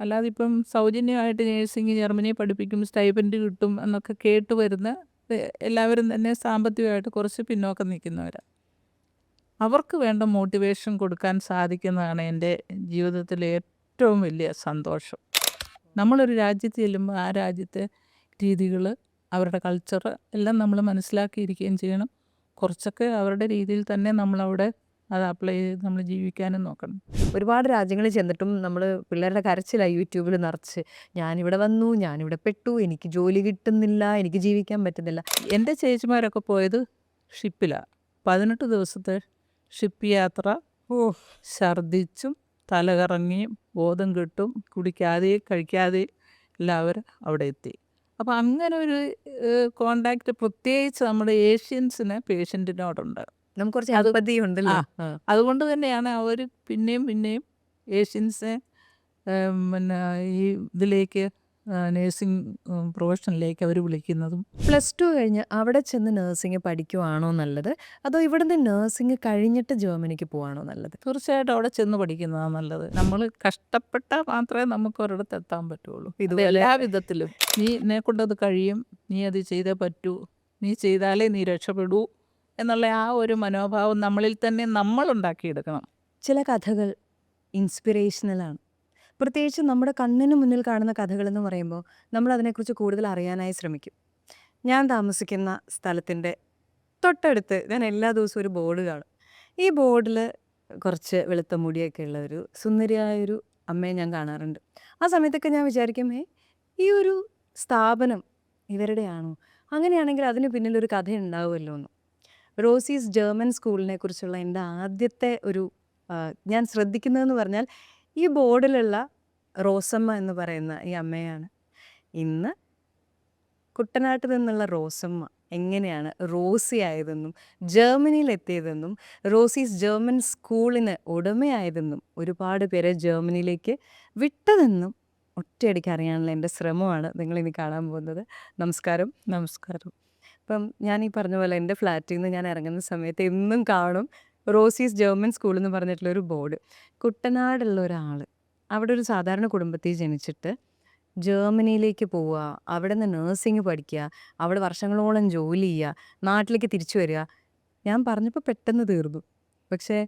അല്ലാതെ ഇപ്പം സൗജന്യമായിട്ട് നേഴ്സിംഗ് ജർമ്മനിയിൽ പഠിപ്പിക്കും, സ്റ്റൈപ്പൻഡ് കിട്ടും എന്നൊക്കെ കേട്ട് വരുന്ന എല്ലാവരും തന്നെ സാമ്പത്തികമായിട്ട് കുറച്ച് പിന്നോക്കം നിൽക്കുന്നവരാണ്. അവർക്ക് വേണ്ട മോട്ടിവേഷൻ കൊടുക്കാൻ സാധിക്കുന്നതാണ് എൻ്റെ ജീവിതത്തിലെ ഏറ്റവും വലിയ സന്തോഷം. നമ്മളൊരു രാജ്യത്ത് ചെല്ലുമ്പോൾ ആ രാജ്യത്തെ രീതികൾ, അവരുടെ കൾച്ചർ എല്ലാം നമ്മൾ മനസ്സിലാക്കിയിരിക്കുകയും ചെയ്യണം. കുറച്ചൊക്കെ അവരുടെ രീതിയിൽ തന്നെ നമ്മളവിടെ അത് അപ്ലൈ ചെയ്ത് നമ്മൾ ജീവിക്കാനും നോക്കണം. ഒരുപാട് രാജ്യങ്ങളിൽ ചെന്നിട്ടും നമ്മൾ പിള്ളേരുടെ കരച്ചിലാണ് യൂട്യൂബിൽ നിറച്ച്. ഞാനിവിടെ വന്നു, ഞാനിവിടെ പെട്ടു, എനിക്ക് ജോലി കിട്ടുന്നില്ല, എനിക്ക് ജീവിക്കാൻ പറ്റുന്നില്ല. എൻ്റെ ചേച്ചിമാരൊക്കെ പോയത് ഷിപ്പിലാണ്. 18 ദിവസത്തെ ഷിപ്പ് യാത്ര. ഛർദ്ദിച്ചും തലകറങ്ങിയും ബോധം കെട്ടും കുടിക്കാതെയും കഴിക്കാതെയും എല്ലാവരും അവിടെ എത്തി. അപ്പോൾ അങ്ങനെ ഒരു കോണ്ടാക്റ്റ് പ്രത്യേകിച്ച് നമ്മുടെ ഏഷ്യൻസിന് പേഷ്യൻറ്റിനോടുണ്ട്. നമുക്ക് കുറച്ച് അത് എമ്പതി ഉണ്ടല്ലോ. അതുകൊണ്ട് തന്നെയാണ് അവർ പിന്നെയും പിന്നെയും ഏഷ്യൻസിനെ പിന്നെ ഈ ഇതിലേക്ക് നേഴ്സിംഗ് പ്രൊഫഷനിലേക്ക് അവർ വിളിക്കുന്നതും. +2 കഴിഞ്ഞ് അവിടെ ചെന്ന് നഴ്സിംഗ് പഠിക്കുവാണോ നല്ലത്, അതോ ഇവിടുന്ന് നഴ്സിംഗ് കഴിഞ്ഞിട്ട് ജർമ്മനിക്ക് പോവാണോ നല്ലത്? തീർച്ചയായിട്ടും അവിടെ ചെന്ന് പഠിക്കുന്നതാണ് നല്ലത്. നമ്മൾ കഷ്ടപ്പെട്ടാൽ മാത്രമേ നമുക്ക് ഒരിടത്ത് എത്താൻ പറ്റുള്ളൂ. ഇത് ഇതുപോലെ എല്ലാ വിധത്തിലും നിന്നെക്കൊണ്ടത് കഴിയും, നീ അത് ചെയ്തേ പറ്റൂ, നീ ചെയ്താലേ നീ രക്ഷപ്പെടൂ എന്നുള്ള ആ ഒരു മനോഭാവം നമ്മളിൽ തന്നെ നമ്മൾ ഉണ്ടാക്കിയെടുക്കണം. ചില കഥകൾ ഇൻസ്പിറേഷണലാണ്. പ്രത്യേകിച്ച് നമ്മുടെ കണ്ണിന് മുന്നിൽ കാണുന്ന കഥകളെന്ന് പറയുമ്പോൾ നമ്മൾ അതിനെക്കുറിച്ച് കൂടുതൽ അറിയാനായി ശ്രമിക്കും. ഞാൻ താമസിക്കുന്ന സ്ഥലത്തിൻ്റെ തൊട്ടടുത്ത് ഞാൻ എല്ലാ ദിവസവും ഒരു ബോർഡ് കാണും. ഈ ബോർഡിൽ കുറച്ച് വെളുത്ത മുടിയൊക്കെ ഉള്ള ഒരു സുന്ദരിയായൊരു അമ്മയെ ഞാൻ കാണാറുണ്ട്. ആ സമയത്തൊക്കെ ഞാൻ വിചാരിക്കും, ഈ ഒരു സ്ഥാപനം ഇവരുടെയാണോ? അങ്ങനെയാണെങ്കിൽ അതിന് പിന്നിലൊരു കഥ ഉണ്ടാവുമല്ലോ എന്ന്. റോസീസ് ജർമ്മൻ സ്കൂളിനെ കുറിച്ചുള്ള എൻ്റെ ആദ്യത്തെ ഒരു ഞാൻ ശ്രദ്ധിക്കുന്നതെന്ന് പറഞ്ഞാൽ ഈ ബോർഡിലുള്ള റോസമ്മ എന്ന് പറയുന്ന ഈ അമ്മയാണ്. ഇന്ന് കുട്ടനാട്ടിൽ നിന്നുള്ള റോസമ്മ എങ്ങനെയാണ് റോസി ആയതെന്നും ജർമ്മനിയിൽ എത്തിയതെന്നും റോസീസ് ജർമ്മൻ സ്കൂളിന് ഉടമയായതെന്നും ഒരുപാട് പേരെ ജർമ്മനിയിലേക്ക് വിട്ടതെന്നും ഒറ്റയടിക്ക് അറിയാനുള്ള എൻ്റെ ശ്രമമാണ് നിങ്ങളിനി കാണാൻ പോകുന്നത്. നമസ്കാരം. നമസ്കാരം. അപ്പം ഞാൻ ഈ പറഞ്ഞ പോലെ എൻ്റെ ഫ്ലാറ്റിൽ നിന്ന് ഞാൻ ഇറങ്ങുന്ന സമയത്ത് എന്നും കാണും റോസീസ് ജർമ്മൻ സ്കൂൾ എന്ന് പറഞ്ഞിട്ടുള്ളൊരു ബോർഡ്. കുട്ടനാടുള്ള ഒരാൾ അവിടെ ഒരു സാധാരണ കുടുംബത്തിൽ ജനിച്ചിട്ട് ജർമ്മനിയിലേക്ക് പോവുക, അവിടെ നിന്ന് നേഴ്സിംഗ് പഠിക്കുക, അവിടെ വർഷങ്ങളോളം ജോലി ചെയ്യുക, നാട്ടിലേക്ക് തിരിച്ചു വരിക. ഞാൻ പറഞ്ഞപ്പോൾ പെട്ടെന്ന് തീർന്നു. പക്ഷേ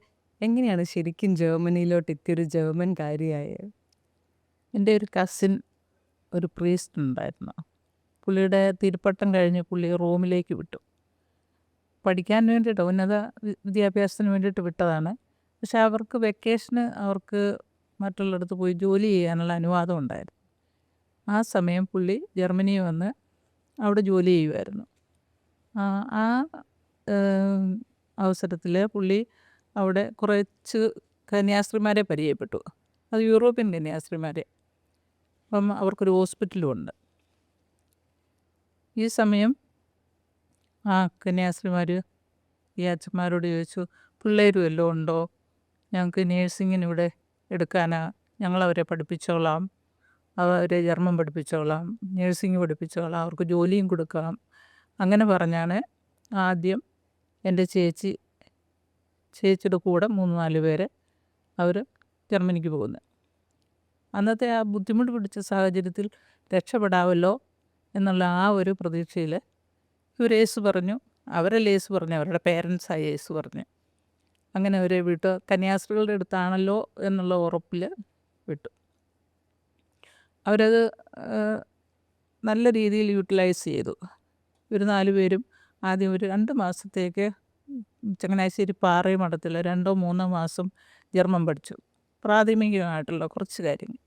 എങ്ങനെയാണ് ശരിക്കും ജർമ്മനിയിലോട്ട് എത്തിയൊരു ജർമ്മൻകാരിയായത്? എൻ്റെ ഒരു കസിൻ ഒരു പ്രീസ്റ്റ് ഉണ്ടായിരുന്നു. പുള്ളിയുടെ തിരുപ്പട്ടം കഴിഞ്ഞ് പുള്ളി റോമിലേക്ക് വിട്ടു. പഠിക്കാൻ വേണ്ടിയിട്ട് ഉന്നത വിദ്യാഭ്യാസത്തിന് വേണ്ടിയിട്ട് വിട്ടതാണ്. പക്ഷെ അവർക്ക് വെക്കേഷന് അവർക്ക് മറ്റുള്ളിടത്ത് പോയി ജോലി ചെയ്യാനുള്ള അനുവാദം ഉണ്ടായിരുന്നു. ആ സമയം പുള്ളി ജർമ്മനിയിൽ വന്ന് അവിടെ ജോലി ചെയ്യുമായിരുന്നു. ആ അവസരത്തിൽ പുള്ളി അവിടെ കുറച്ച് കന്യാസ്ത്രീമാരെ പരിചയപ്പെട്ടു. അത് യൂറോപ്യൻ കന്യാസ്ത്രീമാരെ. അപ്പം അവർക്കൊരു ഹോസ്പിറ്റലും ഉണ്ട്. ഈ സമയം ആ കന്യാസ്ത്രീമാർ ഈ അച്ഛന്മാരോട് ചോദിച്ചു, പിള്ളേർ വല്ലതും ഉണ്ടോ? ഞങ്ങൾക്ക് നേഴ്സിങ്ങിന് ഇവിടെ എടുക്കാനാ, ഞങ്ങളവരെ പഠിപ്പിച്ചോളാം, അവരെ ജർമ്മൻ പഠിപ്പിച്ചോളാം, നേഴ്സിംഗ് പഠിപ്പിച്ചോളാം, അവർക്ക് ജോലിയും കൊടുക്കാം. അങ്ങനെ പറഞ്ഞാണ് ആദ്യം എൻ്റെ ചേച്ചിയുടെ കൂടെ 3-4 പേര് അവർ ജർമ്മനിക്ക് പോകുന്നത്. അന്നത്തെ ആ ബുദ്ധിമുട്ട് പിടിച്ച സാഹചര്യത്തിൽ രക്ഷപ്പെടാമല്ലോ എന്നുള്ള ആ ഒരു പ്രതീക്ഷയിൽ ഇവർ യേശു പറഞ്ഞു, അവരല്ലേ യേശു പറഞ്ഞു, അവരുടെ പേരൻസായ യേശു പറഞ്ഞു. അങ്ങനെ അവരെ വിട്ടു. കന്യാസ്ത്രീകളുടെ അടുത്താണല്ലോ എന്നുള്ള ഉറപ്പിൽ വിട്ടു. അവരത് നല്ല രീതിയിൽ യൂട്ടിലൈസ് ചെയ്തു. ഇവർ 4 പേരും ആദ്യം ഒരു 2 മാസത്തേക്ക് ചങ്ങനാശ്ശേരി പാറയമഠത്തിൽ 2-3 മാസം ജർമ്മൻ പഠിച്ചു. പ്രാഥമികമായിട്ടുള്ള കുറച്ച് കാര്യങ്ങൾ.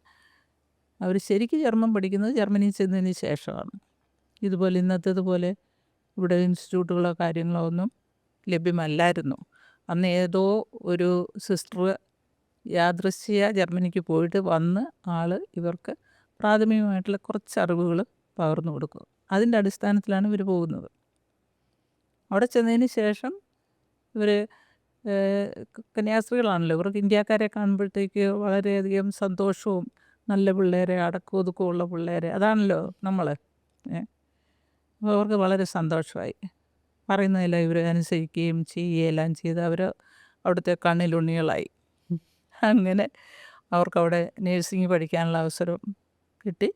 അവർ ശരിക്കും ജർമ്മൻ പഠിക്കുന്നത് ജർമ്മനിയിൽ ചെന്നതിന് ശേഷമാണ്. ഇതുപോലെ ഇന്നത്തേതുപോലെ ഇവിടെ ഇൻസ്റ്റിറ്റ്യൂട്ടുകളോ കാര്യങ്ങളോ ഒന്നും ലഭ്യമല്ലായിരുന്നു. അന്ന് ഏതോ ഒരു സിസ്റ്റർ യാദൃശ്ചിക ജർമ്മനിക്ക് പോയിട്ട് വന്ന് ഇവർക്ക് പ്രാഥമികമായിട്ടുള്ള കുറച്ച് അറിവുകൾ പകർന്നു കൊടുക്കുക. അതിൻ്റെ അടിസ്ഥാനത്തിലാണ് ഇവർ പോകുന്നത്. അവിടെ ചെന്നതിന് ശേഷം ഇവർ കന്യാസ്ത്രീകളാണല്ലോ, ഇവർക്ക് ഇന്ത്യക്കാരെ കാണുമ്പോഴത്തേക്ക് വളരെയധികം സന്തോഷവും നല്ല പിള്ളേരെ, അടക്കവും ഒതുക്കമുള്ള പിള്ളേരെ, അതാണല്ലോ നമ്മൾ. അപ്പോൾ അവർക്ക് വളരെ സന്തോഷമായി. പറയുന്നതെല്ലാം ഇവർ അനുസരിക്കുകയും ചെയ്യുകയെല്ലാം ചെയ്ത് അവർ അവിടുത്തെ കണ്ണിലുണ്ണികളായി. അങ്ങനെ അവർക്കവിടെ നേഴ്സിംഗ് പഠിക്കാനുള്ള അവസരം കിട്ടി.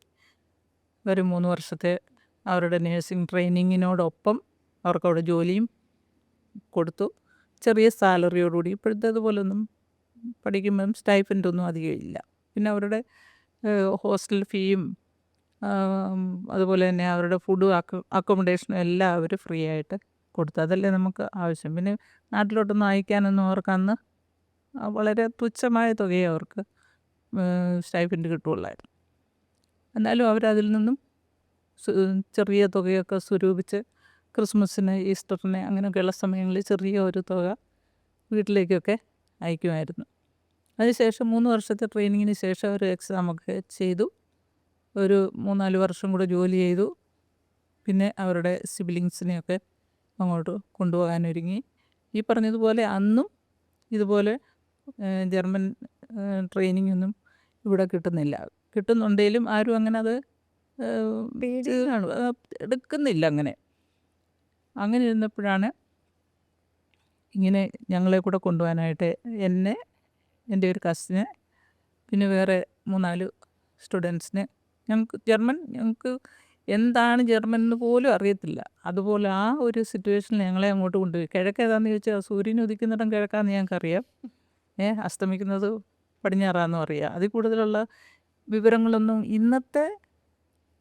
ഒരു 3 വർഷത്തെ അവരുടെ നേഴ്സിംഗ് ട്രെയിനിങ്ങിനോടൊപ്പം അവർക്കവിടെ ജോലിയും കൊടുത്തു. ചെറിയ സാലറിയോടുകൂടി. ഇപ്പോഴത്തേതുപോലൊന്നും പഠിക്കുമ്പം സ്റ്റൈഫൻഡൊന്നും അധികം ഇല്ല. പിന്നെ അവരുടെ ഹോസ്റ്റൽ ഫീയും അതുപോലെ തന്നെ അവരുടെ ഫുഡും അക്കോമഡേഷനും എല്ലാം അവർ ഫ്രീ ആയിട്ട് കൊടുത്തു. അതല്ലേ നമുക്ക് ആവശ്യം. പിന്നെ നാട്ടിലോട്ടൊന്നും അയക്കാനൊന്നും അവർക്ക് അന്ന് വളരെ തുച്ഛമായ തുകയെ അവർക്ക് സ്റ്റൈഫൻഡ് കിട്ടുകയുള്ളായിരുന്നു. എന്നാലും അവരതിൽ നിന്നും ചെറിയ തുകയൊക്കെ സ്വരൂപിച്ച് ക്രിസ്മസിന്, ഈസ്റ്ററിന് അങ്ങനെയൊക്കെയുള്ള സമയങ്ങളിൽ ചെറിയ ഒരു തുക വീട്ടിലേക്കൊക്കെ അയക്കുമായിരുന്നു. അതിനുശേഷം 3 വർഷത്തെ ട്രെയിനിങ്ങിന് ശേഷം ഒരു എക്സാമൊക്കെ ചെയ്തു. ഒരു 3-4 വർഷം കൂടെ ജോലി ചെയ്തു. പിന്നെ അവരുടെ സിബ്ലിങ്സിനെയൊക്കെ അങ്ങോട്ട് കൊണ്ടുപോകാനൊരുങ്ങി. ഈ പറഞ്ഞതുപോലെ അന്നും ഇതുപോലെ ജർമ്മൻ ട്രെയിനിങ്ങൊന്നും ഇവിടെ കിട്ടുന്നില്ല. കിട്ടുന്നുണ്ടെങ്കിലും ആരും അങ്ങനെ അത് എടുക്കുന്നില്ല. അങ്ങനെ ഇരുന്നപ്പോഴാണ് ഇങ്ങനെ ഞങ്ങളെ കൂടെ കൊണ്ടുപോകാനായിട്ട് എന്നെ, എൻ്റെ ഒരു കസിന്, പിന്നെ വേറെ 3-4 സ്റ്റുഡൻസിന്, ഞങ്ങൾക്ക് എന്താണ് ജർമ്മൻ എന്ന് പോലും അറിയത്തില്ല. അതുപോലെ ആ ഒരു സിറ്റുവേഷനിൽ ഞങ്ങളെ അങ്ങോട്ട് കൊണ്ടുപോയി. കിഴക്കേതാന്ന് ചോദിച്ചാൽ സൂര്യൻ ഉദിക്കുന്നിടം കിഴക്കാന്ന് ഞങ്ങൾക്കറിയാം. അസ്തമിക്കുന്നത് പടിഞ്ഞാറാന്നും അറിയാം. അതിൽ കൂടുതലുള്ള വിവരങ്ങളൊന്നും ഇന്നത്തെ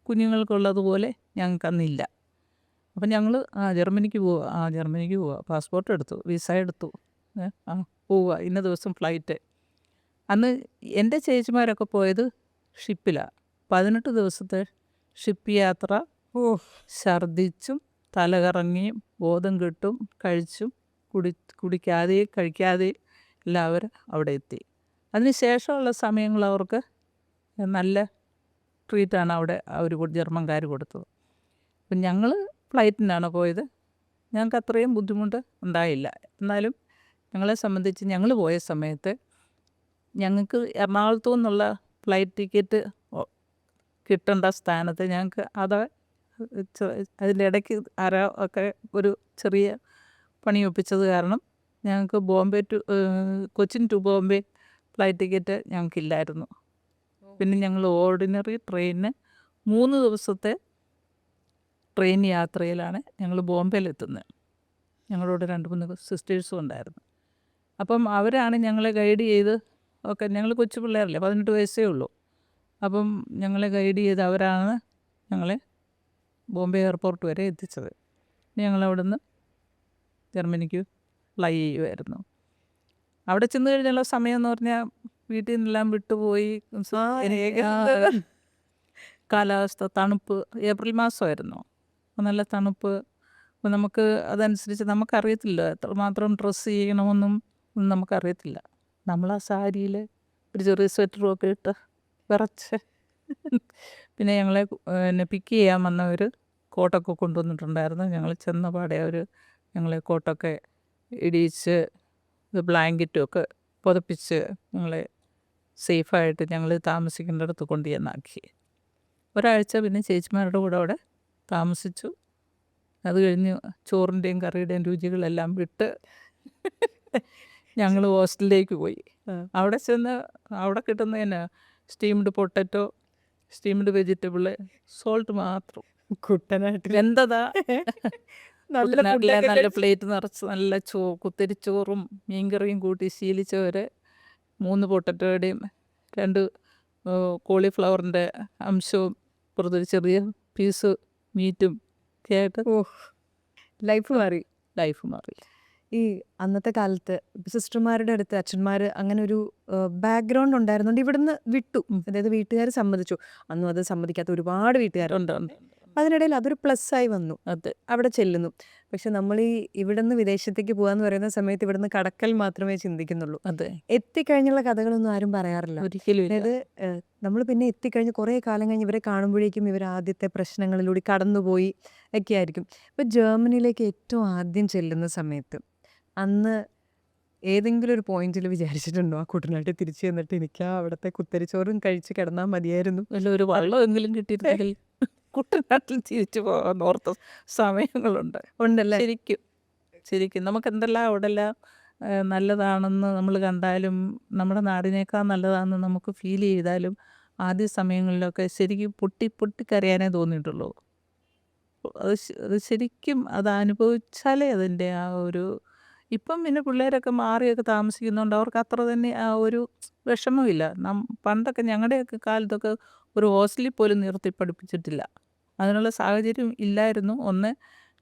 കുഞ്ഞുങ്ങൾക്കുള്ളതുപോലെ ഞങ്ങൾക്കന്നില്ല. അപ്പം ഞങ്ങൾ ജർമ്മനിക്ക് പോവുക, പാസ്പോർട്ട് എടുത്തു, വിസ എടുത്തു, പോവുക, ഇന്ന ദിവസം ഫ്ലൈറ്റ്. അന്ന് എൻ്റെ ചേച്ചിമാരൊക്കെ പോയത് ഷിപ്പിലാണ്. 18 ദിവസത്തെ ഷിപ്പ് യാത്ര. ഛർദ്ദിച്ചും തലകറങ്ങിയും ബോധം കെട്ടും കഴിച്ചും കുടിക്കാതെയും കഴിക്കാതെയും എല്ലാവരും അവിടെ എത്തി. അതിന് ശേഷമുള്ള സമയങ്ങൾ അവർക്ക് നല്ല ട്രീറ്റാണ് അവിടെ അവർ ജർമ്മൻകാർ കൊടുത്തത്. അപ്പം ഞങ്ങൾ ഫ്ലൈറ്റിനാണ് പോയത്. ഞങ്ങൾക്ക് അത്രയും ബുദ്ധിമുട്ട് ഉണ്ടായില്ല. എന്നാലും ഞങ്ങളെ സംബന്ധിച്ച് ഞങ്ങൾ പോയ സമയത്ത് ഞങ്ങൾക്ക് എറണാകുളത്തു നിന്നുള്ള ഫ്ലൈറ്റ് ടിക്കറ്റ് കിട്ടേണ്ട സ്ഥാനത്ത് ഞങ്ങൾക്ക് അതിൻ്റെ ഇടയ്ക്ക് ആരോ ഒക്കെ ഒരു ചെറിയ പണി ഒപ്പിച്ചത് കാരണം ഞങ്ങൾക്ക് Cochin to Bombay flight ticket ഞങ്ങൾക്കില്ലായിരുന്നു. പിന്നെ ഞങ്ങൾ ഓർഡിനറി ട്രെയിനിന് 3 ദിവസത്തെ ട്രെയിൻ യാത്രയിലാണ് ഞങ്ങൾ ബോംബെയിലെത്തുന്നത്. ഞങ്ങളോട് 2-3 സിസ്റ്റേഴ്സും ഉണ്ടായിരുന്നു. അപ്പം അവരാണ് ഞങ്ങളെ ഗൈഡ് ചെയ്ത് ഒക്കെ. ഞങ്ങൾ കൊച്ചു പിള്ളേരല്ലേ, 18 വയസ്സേ ഉള്ളൂ. അപ്പം ഞങ്ങളെ ഗൈഡ് ചെയ്ത് അവരാണ് ഞങ്ങളെ ബോംബെ എയർപോർട്ട് വരെ എത്തിച്ചത്. ഞങ്ങളവിടെ നിന്ന് ജർമ്മനിക്ക് ഫ്ലൈ ചെയ്യുമായിരുന്നു. അവിടെ ചെന്ന് കഴിഞ്ഞുള്ള സമയം എന്ന് പറഞ്ഞാൽ വീട്ടിൽ നിന്നെല്ലാം വിട്ടുപോയി. കാലാവസ്ഥ തണുപ്പ്, ഏപ്രിൽ മാസമായിരുന്നു. അപ്പോൾ നല്ല തണുപ്പ്. അപ്പോൾ നമുക്ക് അതനുസരിച്ച് നമുക്കറിയത്തില്ല എത്രമാത്രം ഡ്രസ്സ് ചെയ്യണമെന്നും നമുക്കറിയത്തില്ല. നമ്മൾ ആ സാരിയിൽ ഒരു ചെറിയ സ്വെറ്ററും ഒക്കെ ഇട്ട് വിറച്ച് പിന്നെ ഞങ്ങളെ പിക്ക് ചെയ്യാൻ വന്നവർ കോട്ടൊക്കെ കൊണ്ടുവന്നിട്ടുണ്ടായിരുന്നു. ഞങ്ങൾ ചെന്ന പാടെ അവർ ഞങ്ങളെ കോട്ടൊക്കെ ഇടിയിച്ച് ബ്ലാങ്കറ്റും ഒക്കെ പുതപ്പിച്ച് ഞങ്ങളെ സേഫായിട്ട് ഞങ്ങൾ താമസിക്കേണ്ടിടത്ത് കൊണ്ട് ചെന്നാക്കി. ഒരാഴ്ച പിന്നെ ചേച്ചിമാരുടെ കൂടെ അവിടെ താമസിച്ചു. അത് കഴിഞ്ഞ് ചോറിൻ്റെയും കറിയുടെയും രുചികളെല്ലാം വിട്ട് ഞങ്ങൾ ഹോസ്റ്റലിലേക്ക് പോയി. അവിടെ ചെന്ന് അവിടെ കിട്ടുന്നതിന് steamed potato, steamed vegetable, salt മാത്രം. കുട്ടനാട്ടിൽ വെന്തതാ നല്ല പ്ലേറ്റ് നിറച്ച് നല്ല കുത്തരിച്ചോറും മീൻകറിയും കൂട്ടി ശീലിച്ചവർ 3 പൊട്ടറ്റോയുടെയും 2 കോളിഫ്ലവറിൻ്റെ അംശവും പുറത്തൊരു ചെറിയ പീസ് മീറ്റും ഒക്കെ ആയിട്ട് ലൈഫ് മാറി. ഈ അന്നത്തെ കാലത്ത് സിസ്റ്റർമാരുടെ അടുത്ത് അച്ഛന്മാർ അങ്ങനെ ഒരു ബാക്ക്ഗ്രൗണ്ട് ഉണ്ടായിരുന്നുകൊണ്ട് ഇവിടുന്ന് വിട്ടു. അതായത് വീട്ടുകാർ സമ്മതിച്ചു. അന്നും അത് സമ്മതിക്കാത്ത ഒരുപാട് വീട്ടുകാരുണ്ട്. അതിനിടയിൽ അതൊരു പ്ലസ്സായി വന്നു. അവിടെ ചെല്ലുന്നു. പക്ഷെ നമ്മൾ ഇവിടുന്ന് വിദേശത്തേക്ക് പോകാന്ന് പറയുന്ന സമയത്ത് ഇവിടുന്ന് കടക്കൽ മാത്രമേ ചിന്തിക്കുന്നുള്ളൂ. എത്തിക്കഴിഞ്ഞുള്ള കഥകളൊന്നും ആരും പറയാറില്ല. അതായത് നമ്മൾ പിന്നെ എത്തിക്കഴിഞ്ഞ് കുറേ കാലം കഴിഞ്ഞ് ഇവരെ കാണുമ്പോഴേക്കും ഇവർ ആദ്യത്തെ പ്രശ്നങ്ങളിലൂടെ കടന്നുപോയി ഒക്കെ ആയിരിക്കും. ഇപ്പം ജർമ്മനിയിലേക്ക് ഏറ്റവും ആദ്യം ചെല്ലുന്ന സമയത്ത് അന്ന് ഏതെങ്കിലും ഒരു പോയിന്റിൽ വിചാരിച്ചിട്ടുണ്ടോ ആ കുട്ടനാട്ടിൽ തിരിച്ചു ചെന്നിട്ട് എനിക്ക് അവിടുത്തെ കുത്തരിച്ചോറും കഴിച്ച് കിടന്നാൽ മതിയായിരുന്നു, ഒരു വെള്ളമെങ്കിലും കിട്ടിയിരുന്നെങ്കിൽ കുട്ടനാട്ടിൽ തിരിച്ചു പോകാൻ ഓർത്ത സമയങ്ങളുണ്ട്. ഉണ്ടല്ലേ? ശരിക്കും നമുക്ക് എന്തെല്ലാം അവിടെ എല്ലാം നല്ലതാണെന്ന് നമ്മൾ കണ്ടാലും നമ്മുടെ നാടിനേക്കാൾ നല്ലതാണെന്ന് നമുക്ക് ഫീൽ ചെയ്താലും ആദ്യ സമയങ്ങളിലൊക്കെ ശരിക്കും പൊട്ടിക്കരയാനേ തോന്നിയിട്ടുള്ളൂ. അത് ശരിക്കും അത് അനുഭവിച്ചാലേ അതിൻ്റെ ആ ഒരു ഇപ്പം പിന്നെ പിള്ളേരൊക്കെ മാറിയൊക്കെ താമസിക്കുന്നതുകൊണ്ട് അവർക്ക് അത്ര തന്നെ ആ ഒരു വിഷമമില്ല. പണ്ടൊക്കെ ഞങ്ങളുടെയൊക്കെ കാലത്തൊക്കെ ഒരു ഹോസ്റ്റലിൽ പോലും നിർത്തി പഠിപ്പിച്ചിട്ടില്ല. അതിനുള്ള സാഹചര്യം ഇല്ലായിരുന്നു ഒന്ന്.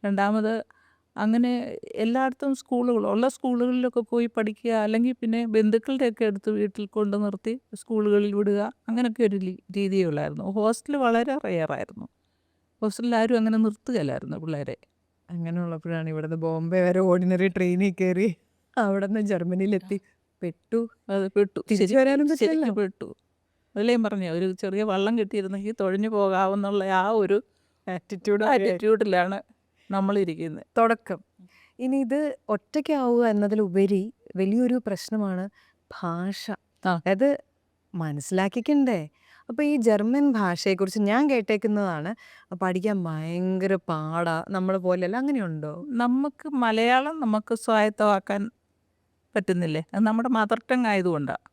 രണ്ടാമത് അങ്ങനെ എല്ലായിടത്തും ഉള്ള സ്കൂളുകളിലൊക്കെ പോയി പഠിക്കുക, അല്ലെങ്കിൽ പിന്നെ ബന്ധുക്കളുടെയൊക്കെ അടുത്ത് വീട്ടിൽ കൊണ്ട് നിർത്തി സ്കൂളുകളിൽ വിടുക, അങ്ങനെയൊക്കെ ഒരു രീതിയേ ഉള്ളായിരുന്നു. ഹോസ്റ്റൽ വളരെ റെയറായിരുന്നു. ഹോസ്റ്റലിൽ ആരും അങ്ങനെ നിർത്തുകയില്ലായിരുന്നു പിള്ളേരെ. അങ്ങനെയുള്ളപ്പോഴാണ് ഇവിടുന്ന് ബോംബെ വരെ ഓർഡിനറി ട്രെയിനിൽ കയറി അവിടെ നിന്ന് ജർമ്മനിയിലെത്തി പെട്ടു. അത് പെട്ടു, തിരിച്ചു വരാനും പറ്റില്ല. ശരിക്കും പെട്ടു. അതിലേ പറഞ്ഞ ഒരു ചെറിയ വള്ളം കിട്ടിയിരുന്നെങ്കിൽ തുഴഞ്ഞു പോകാവുന്നുള്ള ആ ഒരു ആറ്റിറ്റ്യൂഡിലാണ് നമ്മളിരിക്കുന്നത്. തുടക്കം. ഇനി ഇത് ഒറ്റയ്ക്കാവുക എന്നതിലുപരി വലിയൊരു പ്രശ്നമാണ് ഭാഷ. അത് മനസ്സിലാക്കിക്കണ്ടേ. അപ്പോൾ ഈ ജർമ്മൻ ഭാഷയെക്കുറിച്ച് ഞാൻ കേട്ടേക്കുന്നതാണ് പഠിക്കാൻ ഭയങ്കര പാടാ, നമ്മളെ പോലെയല്ല. അങ്ങനെയുണ്ടോ? നമുക്ക് മലയാളം നമുക്ക് സ്വായത്തമാക്കാൻ പറ്റുന്നില്ലേ? അത് നമ്മുടെ മദർ ടങ് ആയതുകൊണ്ടാണ്.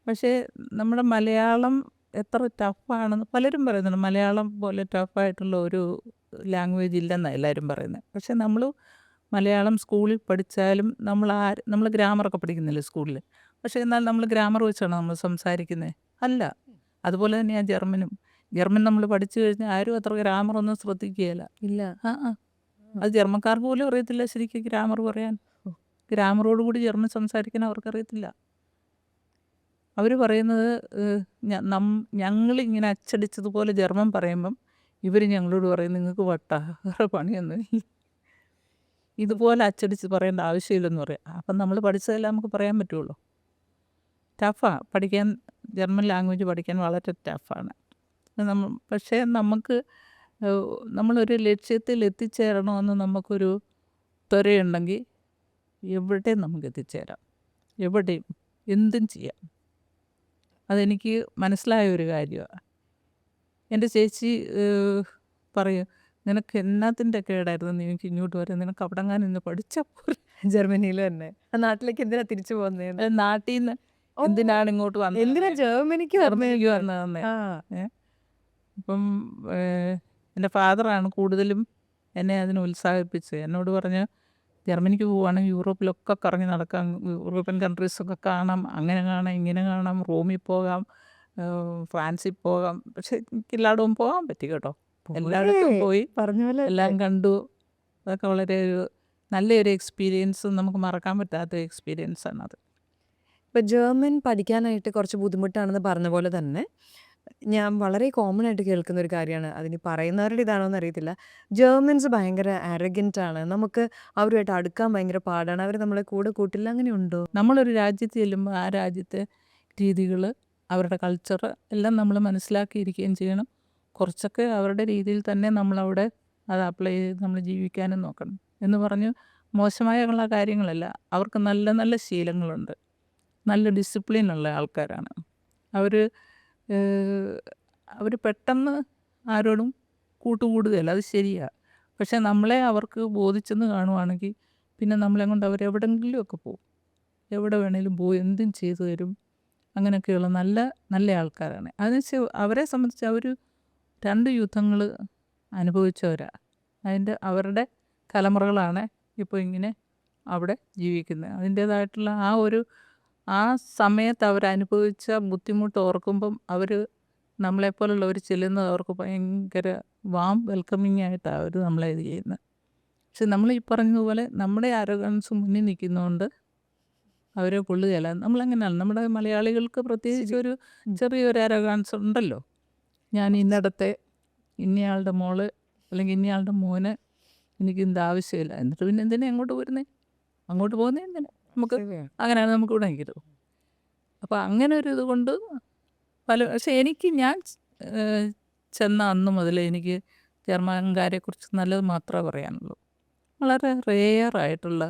പക്ഷേ നമ്മുടെ മലയാളം എത്ര ടഫാണെന്ന് പലരും പറയുന്നുണ്ട്. മലയാളം പോലെ ടഫായിട്ടുള്ള ഒരു ലാംഗ്വേജ് ഇല്ലെന്നാണ് എല്ലാവരും പറയുന്നത്. പക്ഷേ നമ്മൾ മലയാളം സ്കൂളിൽ പഠിച്ചാലും നമ്മൾ ഗ്രാമറൊക്കെ പഠിക്കുന്നില്ലേ സ്കൂളിൽ. പക്ഷേ എന്നാൽ നമ്മൾ ഗ്രാമർ വെച്ചാണ് നമ്മൾ സംസാരിക്കുന്നത്? അല്ല. അതുപോലെ തന്നെയാണ് ജർമ്മൻ നമ്മൾ പഠിച്ചു കഴിഞ്ഞാൽ ആരും അത്ര ഗ്രാമറൊന്നും ശ്രദ്ധിക്കുകയില്ല. ഇല്ല. അത് ജർമ്മൻകാർക്ക് പോലും അറിയത്തില്ല ശരിക്കും ഗ്രാമർ പറയാൻ. ഗ്രാമറോടുകൂടി ജർമ്മൻ സംസാരിക്കാൻ അവർക്കറിയത്തില്ല. അവർ പറയുന്നത് ഞങ്ങളിങ്ങനെ അച്ചടിച്ചതുപോലെ ജർമ്മൻ പറയുമ്പം ഇവർ ഞങ്ങളോട് പറയും നിങ്ങൾക്ക് വേറെ പണിയൊന്നും ഇതുപോലെ അച്ചടിച്ച് പറയേണ്ട ആവശ്യമില്ലെന്ന് പറയാം. അപ്പം നമ്മൾ പഠിച്ചതെല്ലാം നമുക്ക് പറയാൻ പറ്റുള്ളൂ. ടഫാണ് പഠിക്കാൻ. ജർമ്മൻ ലാംഗ്വേജ് പഠിക്കാൻ വളരെ ടഫാണ്. പക്ഷേ നമ്മളൊരു ലക്ഷ്യത്തിൽ എത്തിച്ചേരണമെന്ന് നമുക്കൊരു ത്വരയുണ്ടെങ്കിൽ എവിടെയും നമുക്ക് എത്തിച്ചേരാം. എവിടെയും എന്തും ചെയ്യാം. അതെനിക്ക് മനസ്സിലായ ഒരു കാര്യമാണ്. എൻ്റെ ചേച്ചി പറയും, നിനക്ക് എന്നാത്തിൻ്റെ കേടായിരുന്നു നീ എനിക്ക് ഇങ്ങോട്ട് വരാൻ, നിനക്ക് അവിടെങ്ങാനും നിന്ന് പഠിച്ചാൽ പോരെ. ജർമ്മനിയിൽ തന്നെ. ആ നാട്ടിലേക്ക് എന്തിനാ തിരിച്ചു പോകുന്നത്? നാട്ടിൽ നിന്ന് എന്തിനാണ് ഇങ്ങോട്ട് വന്നത്? എന്തിനാ ജർമ്മനിക്ക് വന്നതെന്നേ. അപ്പം എൻ്റെ ഫാദറാണ് കൂടുതലും എന്നെ അതിന് ഉത്സാഹിപ്പിച്ചത്. എന്നോട് പറഞ്ഞ് ജർമ്മനിക്ക് പോവുകയാണെങ്കിൽ യൂറോപ്പിലൊക്കെ കറങ്ങി നടക്കാം, യൂറോപ്യൻ കൺട്രീസൊക്കെ കാണാം, അങ്ങനെ കാണാം, ഇങ്ങനെ കാണാം, റോമിൽ പോകാം, ഫ്രാൻസിൽ പോകാം. പക്ഷെ എനിക്ക് എല്ലായിടവും പോകാൻ പറ്റി കേട്ടോ. എല്ലായിടത്തും പോയി പറഞ്ഞ പോലെ എല്ലാം കണ്ടു. അതൊക്കെ വളരെ നല്ലൊരു എക്സ്പീരിയൻസ്, നമുക്ക് മറക്കാൻ പറ്റാത്ത എക്സ്പീരിയൻസാണ് അത്. ഇപ്പം ജർമ്മൻ പഠിക്കാനായിട്ട് കുറച്ച് ബുദ്ധിമുട്ടാണെന്ന് പറഞ്ഞ പോലെ തന്നെ ഞാൻ വളരെ കോമൺ ആയിട്ട് കേൾക്കുന്ന ഒരു കാര്യമാണ്, അതിന് പറയുന്നവരുടെ ഇതാണോ എന്ന് അറിയത്തില്ല, ജർമ്മൻസ് ഭയങ്കര ആരഗൻ്റ് ആണ്, നമുക്ക് അവരുമായിട്ട് അടുക്കാൻ ഭയങ്കര പാടാണ്, അവർ നമ്മളെ കൂടെ കൂട്ടില്ല. അങ്ങനെയുണ്ടോ? നമ്മളൊരു രാജ്യത്ത് ചെല്ലുമ്പോൾ ആ രാജ്യത്തെ രീതികൾ, അവരുടെ കൾച്ചർ എല്ലാം നമ്മൾ മനസ്സിലാക്കിയിരിക്കുകയും ചെയ്യണം. കുറച്ചൊക്കെ അവരുടെ രീതിയിൽ തന്നെ നമ്മളവിടെ അത് അപ്ലൈ ചെയ്ത് നമ്മൾ ജീവിക്കാനും നോക്കണം. എന്ന് പറഞ്ഞ് മോശമായുള്ള കാര്യങ്ങളല്ല. അവർക്ക് നല്ല നല്ല ശീലങ്ങളുണ്ട്, നല്ല ഡിസിപ്ലിനുള്ള ആൾക്കാരാണ് അവർ. അവർ പെട്ടെന്ന് ആരോടും കൂട്ടുകൂടുകയില്ല, അത് ശരിയാണ്. പക്ഷേ നമ്മളെ അവർക്ക് ബോധിച്ചെന്ന് കാണുവാണെങ്കിൽ പിന്നെ നമ്മളെ കൊണ്ട് അവരെവിടെയെങ്കിലുമൊക്കെ പോകും, എവിടെ വേണേലും പോയി എന്തും ചെയ്തു തരും. അങ്ങനെയൊക്കെയുള്ള നല്ല നല്ല ആൾക്കാരാണ്. അതിന് അവരെ സംബന്ധിച്ച് അവർ 2 യുദ്ധങ്ങൾ അനുഭവിച്ചവരാണ്. അവരുടെ തലമുറകളാണ് ഇപ്പോൾ ഇങ്ങനെ അവിടെ ജീവിക്കുന്നത്. അതിൻ്റേതായിട്ടുള്ള ആ സമയത്ത് അവരനുഭവിച്ച ബുദ്ധിമുട്ട് ഓർക്കുമ്പം അവർ നമ്മളെപ്പോലുള്ളവർ ചെല്ലുന്നത് അവർക്ക് ഭയങ്കര വെൽക്കമിങ് ആയിട്ടാണ് അവർ നമ്മളെ ഇത് ചെയ്യുന്നത്. പക്ഷെ നമ്മൾ ഈ പറഞ്ഞതുപോലെ നമ്മുടെ ആരോഗ്യൻസ് മുന്നിൽ നിൽക്കുന്നതുകൊണ്ട് അവരെ കൊള്ളുകയില്ല. നമ്മളങ്ങനെയാണ്. നമ്മുടെ മലയാളികൾക്ക് പ്രത്യേകിച്ച് ഒരു ചെറിയൊരു ആരോഗ്യൻസ് ഉണ്ടല്ലോ. ഞാൻ ഇന്നടത്തെ ഇന്നയാളുടെ മോള് അല്ലെങ്കിൽ ഇന്നയാളുടെ മോന് എനിക്ക് ഇതിൻ്റെ ആവശ്യമില്ല, എന്നിട്ട് പിന്നെ എന്തിനാ അങ്ങോട്ട് പോരുന്നേ, അങ്ങോട്ട് പോകുന്നേ എന്തിനാ, നമുക്ക് അങ്ങനെയാണ് നമുക്ക് ഇവിടെ നിൽക്കരുത്. അപ്പോൾ അങ്ങനെ ഒരു ഇതുകൊണ്ട് പക്ഷേ ഞാൻ ചെന്ന അന്ന് മുതൽ എനിക്ക് ജർമ്മൻകാരെക്കുറിച്ച് നല്ലത് മാത്രമേ പറയാനുള്ളൂ. വളരെ റെയറായിട്ടുള്ള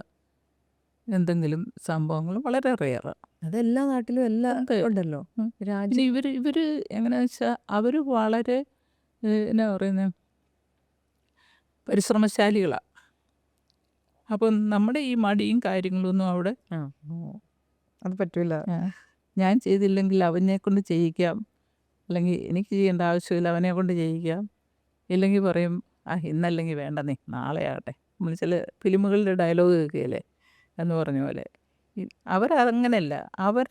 എന്തെങ്കിലും സംഭവങ്ങൾ വളരെ റെയറാണ്. അതെല്ലാ നാട്ടിലും എല്ലാം ഉണ്ടല്ലോ. പിന്നെ ഇവർ എങ്ങനെയാണെന്ന് വെച്ചാൽ അവർ വളരെ എന്നാ പറയുന്നത്, പരിശ്രമശാലികളാണ്. അപ്പം നമ്മുടെ ഈ മടിയും കാര്യങ്ങളൊന്നും അവിടെ ആ അത് പറ്റൂല. ആ, ഞാൻ ചെയ്തില്ലെങ്കിൽ അവനെ കൊണ്ട് ചെയ്യിക്കാം, അല്ലെങ്കിൽ എനിക്ക് ചെയ്യേണ്ട ആവശ്യമില്ല അവനെ കൊണ്ട് ചെയ്യിക്കാം, ഇല്ലെങ്കിൽ പറയും ഇന്നല്ലെങ്കിൽ വേണ്ട നീ നാളെ ആകട്ടെ. നമ്മൾ ചില ഫിലിമുകളുടെ ഡയലോഗ് കേൾക്കുകയില്ലേ എന്ന് പറഞ്ഞ പോലെ അവരങ്ങനെയല്ല.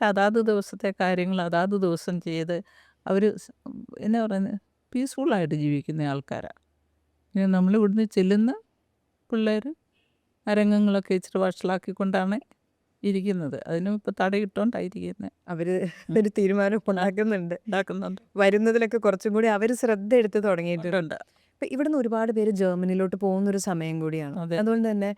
അതാത് ദിവസത്തെ കാര്യങ്ങൾ അതാത് ദിവസം ചെയ്ത് അവർ എന്നാ പറയുന്നത് പീസ്ഫുള്ളായിട്ട് ജീവിക്കുന്ന ആൾക്കാരാണ്. നമ്മൾ ഇവിടുന്ന് ചെല്ലുന്ന പിള്ളേർ അരങ്ങങ്ങളൊക്കെ ഇച്ചിരി വഷളാക്കിക്കൊണ്ടാണ് ഇരിക്കുന്നത്. അതിനും ഇപ്പോൾ തടയിട്ടോണ്ടായിരിക്കുന്നത് അവര് ഒരു തീരുമാനം ഉണ്ടാക്കുന്നുണ്ട്. ഉണ്ടാക്കുന്നുണ്ട്. വരുന്നതിലൊക്കെ കുറച്ചും കൂടി അവർ ശ്രദ്ധ എടുത്ത് തുടങ്ങിയിട്ടുണ്ട്. ഉണ്ട്. ഇപ്പം ഇവിടുന്ന് ഒരുപാട് പേര് ജർമ്മനിയിലോട്ട് പോകുന്നൊരു സമയം കൂടിയാണ്. അതെ. അതുകൊണ്ട് തന്നെ